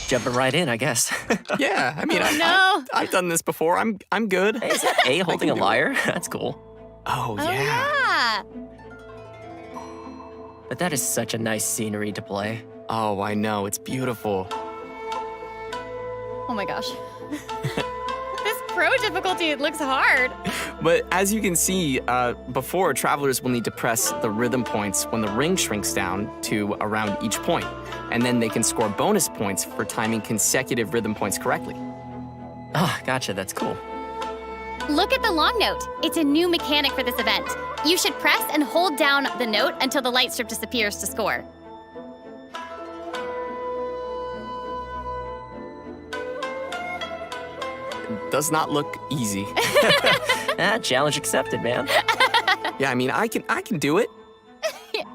S3: Jumping right in, I guess.
S6: Yeah, I mean,
S5: no.
S6: I've done this before. I'm good.
S3: Hey, is that A holding a
S6: do it.
S3: lyre? That's cool.
S6: Oh,
S5: Oh,
S6: yeah.
S5: yeah.
S3: But that is such a nice scenery to play.
S6: Oh, I know. It's beautiful.
S5: Oh my gosh. This pro difficulty looks hard.
S6: But as you can see, before, travelers will need to press the rhythm points when the ring shrinks down to around each point. And then they can score bonus points for timing consecutive rhythm points correctly.
S3: Ah, gotcha, that's cool.
S5: Look at the long note. It's a new mechanic for this event. You should press and hold down the note until the light strip disappears to score.
S6: Does not look easy.
S3: Challenge accepted, man.
S6: Yeah, I mean, I can do it.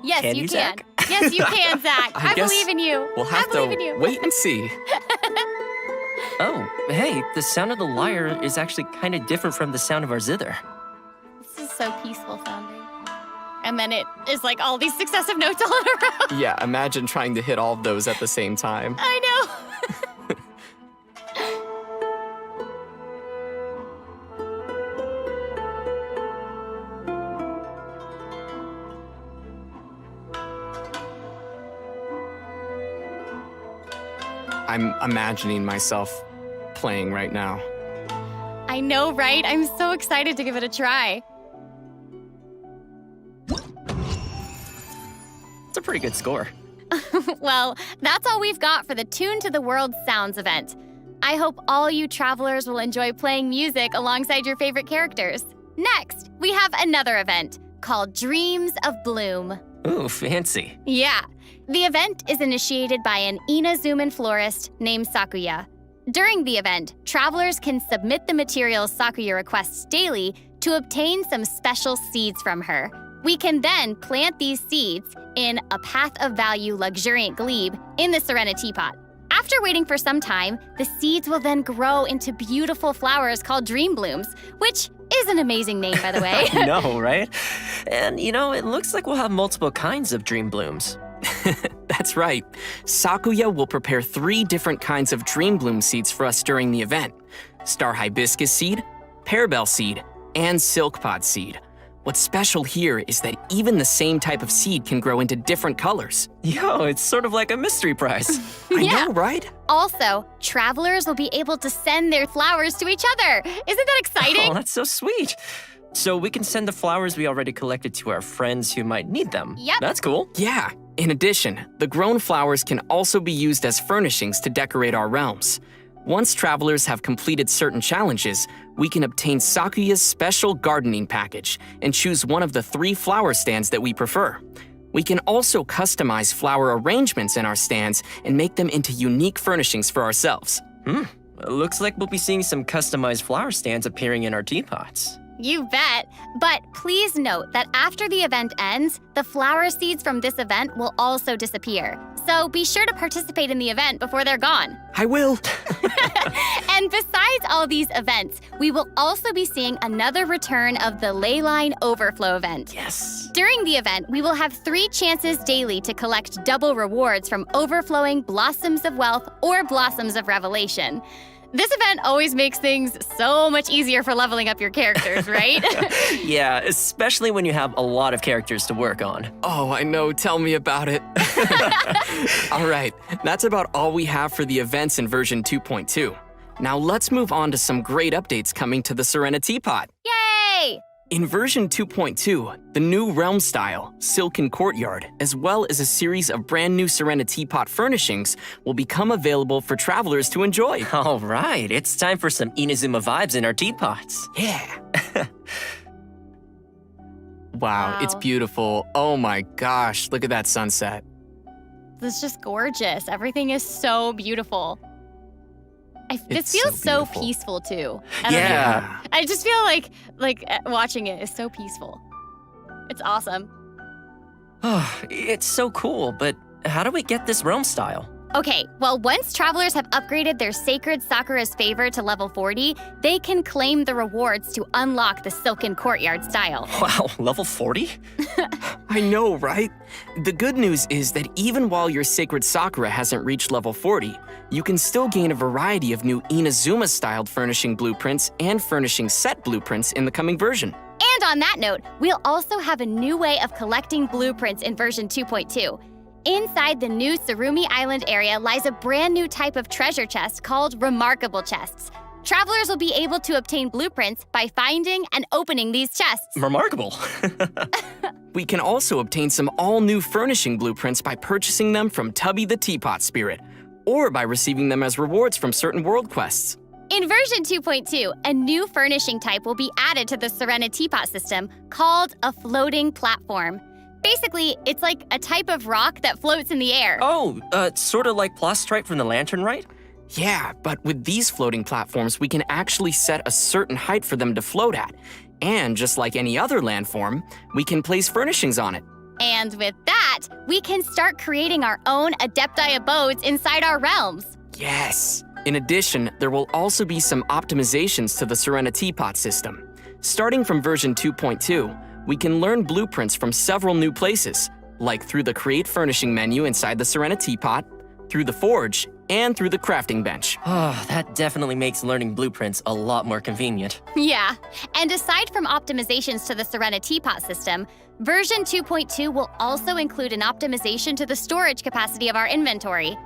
S5: Yes,
S3: Can
S5: you
S3: you,
S5: can.
S3: Zach?
S5: Yes, you can, Zach.
S6: I
S5: I
S6: guess
S5: believe in you.
S6: We'll have
S5: I believe in
S6: to
S5: you.
S6: wait and see.
S3: Oh, hey, the sound of the lyre is actually kind of different from the sound of our zither.
S5: This is so peaceful sounding. And then it is like all these successive notes all in a row.
S6: Yeah, imagine trying to hit all of those at the same time.
S5: I know.
S6: I'm imagining myself playing right now.
S5: I know, right? I'm so excited to give it a try.
S3: It's a pretty good score.
S5: Well, that's all we've got for the Tune to the World Sounds event. I hope all you travelers will enjoy playing music alongside your favorite characters. Next, we have another event called Dreams of Bloom.
S3: Ooh, fancy.
S5: Yeah, the event is initiated by an Inazuman florist named Sakuya. During the event, travelers can submit the materials Sakuya requests daily to obtain some special seeds from her. We can then plant these seeds in a Path of Value luxuriant glebe in the Serena teapot. After waiting for some time, the seeds will then grow into beautiful flowers called dream blooms, which is an amazing name, by the way.
S3: I know, right? And it looks like we'll have multiple kinds of dream blooms.
S6: That's right. Sakuya will prepare 3 different kinds of dream bloom seeds for us during the event. Star hibiscus seed, pearbell seed, and silk pod seed. What's special here is that even the same type of seed can grow into different colors.
S3: Yo, it's sort of like a mystery prize.
S6: I
S5: Yeah.
S6: know, right?
S5: Also, travelers will be able to send their flowers to each other. Isn't that exciting?
S3: Oh, that's so sweet. So we can send the flowers we already collected to our friends who might need them.
S5: Yep.
S3: That's cool.
S6: Yeah. In addition, the grown flowers can also be used as furnishings to decorate our realms. Once travelers have completed certain challenges, we can obtain Sakuya's special gardening package and choose one of the 3 flower stands that we prefer. We can also customize flower arrangements in our stands and make them into unique furnishings for ourselves.
S3: Looks like we'll be seeing some customized flower stands appearing in our teapots.
S5: You bet. But please note that after the event ends, the flower seeds from this event will also disappear. So be sure to participate in the event before they're gone.
S6: I will.
S5: And besides all these events, we will also be seeing another return of the Leyline Overflow event.
S3: Yes.
S5: During the event, we will have 3 chances daily to collect double rewards from overflowing Blossoms of Wealth or Blossoms of Revelation. This event always makes things so much easier for leveling up your characters, right?
S3: Yeah, especially when you have a lot of characters to work on.
S6: Oh, I know. Tell me about it. All right, that's about all we have for the events in version 2.2. Now let's move on to some great updates coming to the Serena Teapot.
S5: Yay!
S6: In version 2.2, the new realm style, Silken Courtyard, as well as a series of brand new Serena Teapot furnishings will become available for travelers to enjoy.
S3: All right, it's time for some Inazuma vibes in our teapots.
S6: Yeah. Wow, it's
S5: Wow.
S6: beautiful. Oh my gosh, look at that sunset.
S5: This is just gorgeous. Everything is so beautiful. This
S6: It's
S5: feels
S6: so
S5: so
S6: beautiful.
S5: peaceful too. I don't know.
S3: Yeah.
S5: I just feel like watching it is so peaceful. It's awesome.
S3: It's so cool, but how do we get this realm style?
S5: Okay, well, once travelers have upgraded their Sacred Sakura's Favor to level 40, they can claim the rewards to unlock the Silken Courtyard style.
S3: Wow, level 40?
S6: I know, right? The good news is that even while your Sacred Sakura hasn't reached level 40, you can still gain a variety of new Inazuma-styled furnishing blueprints and furnishing set blueprints in the coming version.
S5: And on that note, we'll also have a new way of collecting blueprints in version 2.2. Inside the new Tsurumi Island area lies a brand new type of treasure chest called Remarkable Chests. Travelers will be able to obtain blueprints by finding and opening these chests.
S3: Remarkable.
S6: We can also obtain some all-new furnishing blueprints by purchasing them from Tubby the Teapot Spirit, or by receiving them as rewards from certain world quests.
S5: In version 2.2, a new furnishing type will be added to the Serena Teapot system called a floating platform. Basically, it's like a type of rock that floats in the air.
S3: Oh, sort of like Plastripe from the Lantern, right?
S6: Yeah, but with these floating platforms, we can actually set a certain height for them to float at. And just like any other landform, we can place furnishings on it.
S5: And with that, we can start creating our own Adepti abodes inside our realms.
S6: Yes! In addition, there will also be some optimizations to the Serena Teapot system. Starting from version 2.2, we can learn blueprints from several new places, like through the Create Furnishing menu inside the Serena Teapot, through the Forge, and through the Crafting Bench.
S3: Oh, that definitely makes learning blueprints a lot more convenient.
S5: Yeah, and aside from optimizations to the Serena Teapot system, version 2.2 will also include an optimization to the storage capacity of our inventory.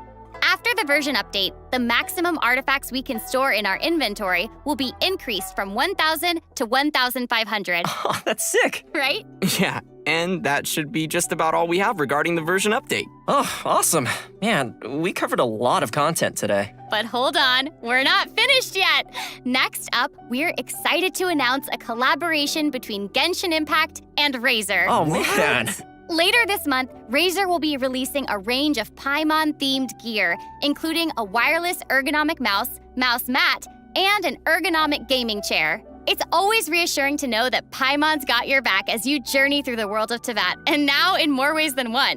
S5: After the version update, the maximum artifacts we can store in our inventory will be increased from 1,000 to 1,500,
S3: Oh, that's sick.
S5: right?
S6: Yeah, and that should be just about all we have regarding the version update.
S3: Oh, awesome. Man, we covered a lot of content today.
S5: But hold on, we're not finished yet. Next up, we're excited to announce a collaboration between Genshin Impact and Razer.
S3: Oh, man.
S5: Later this month, Razer will be releasing a range of Paimon-themed gear, including a wireless ergonomic mouse, mouse mat, and an ergonomic gaming chair. It's always reassuring to know that Paimon's got your back as you journey through the world of Teyvat, and now in more ways than one.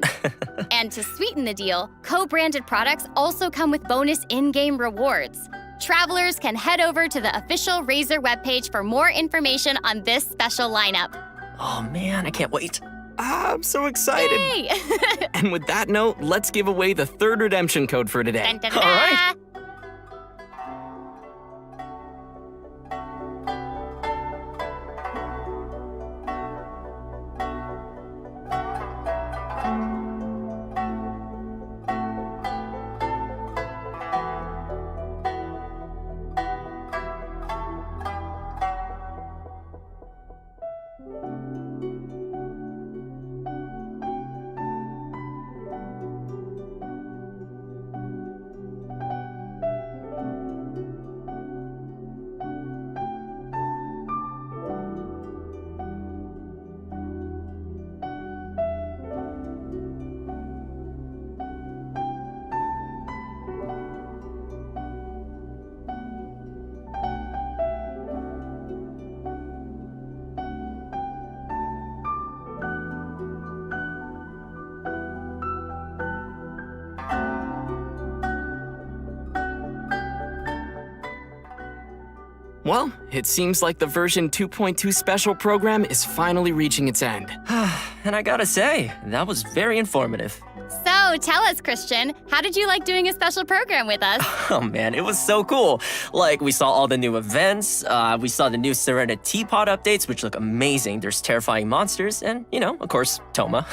S5: And to sweeten the deal, co-branded products also come with bonus in-game rewards. Travelers can head over to the official Razer webpage for more information on this special lineup.
S3: Oh, man, I can't wait.
S6: I'm so excited.
S5: Yay!
S6: And with that note, let's give away the third redemption code for today.
S5: Dun, dun,
S3: All right.
S5: dun.
S6: Well, it seems like the version 2.2 special program is finally reaching its end.
S3: And I gotta say, that was very informative.
S5: So, So tell us, Christian, how did you like doing a special program with us?
S3: Oh man, it was so cool. Like, we saw all the new events, we saw the new Serena Teapot updates, which look amazing. There's terrifying monsters, and, of course, Toma.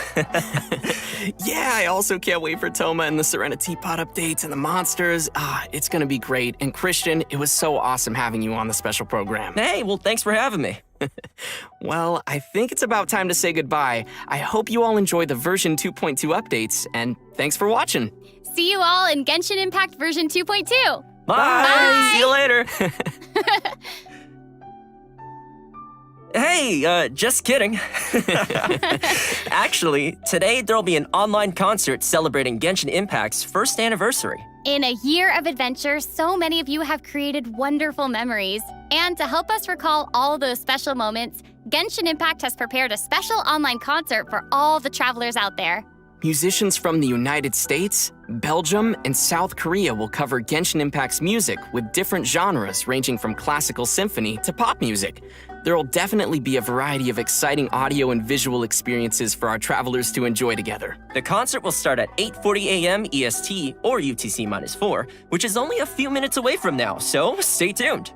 S6: Yeah, I also can't wait for Toma and the Serena Teapot updates and the monsters. It's gonna be great. And Christian, it was so awesome having you on the special program.
S3: Hey, well, thanks for having me.
S6: Well, I think it's about time to say goodbye. I hope you all enjoy the version 2.2 updates, and thanks for watching.
S5: See you all in Genshin Impact version 2.2.
S3: Bye! See you later! Hey, just kidding. Actually, today there'll be an online concert celebrating Genshin Impact's first anniversary.
S5: In a year of adventure, so many of you have created wonderful memories. And to help us recall all those special moments, Genshin Impact has prepared a special online concert for all the travelers out there.
S6: Musicians from the United States, Belgium, and South Korea will cover Genshin Impact's music with different genres ranging from classical symphony to pop music. There will definitely be a variety of exciting audio and visual experiences for our travelers to enjoy together.
S3: The concert will start at 8:40 a.m. EST or UTC-4, which is only a few minutes away from now, so stay tuned.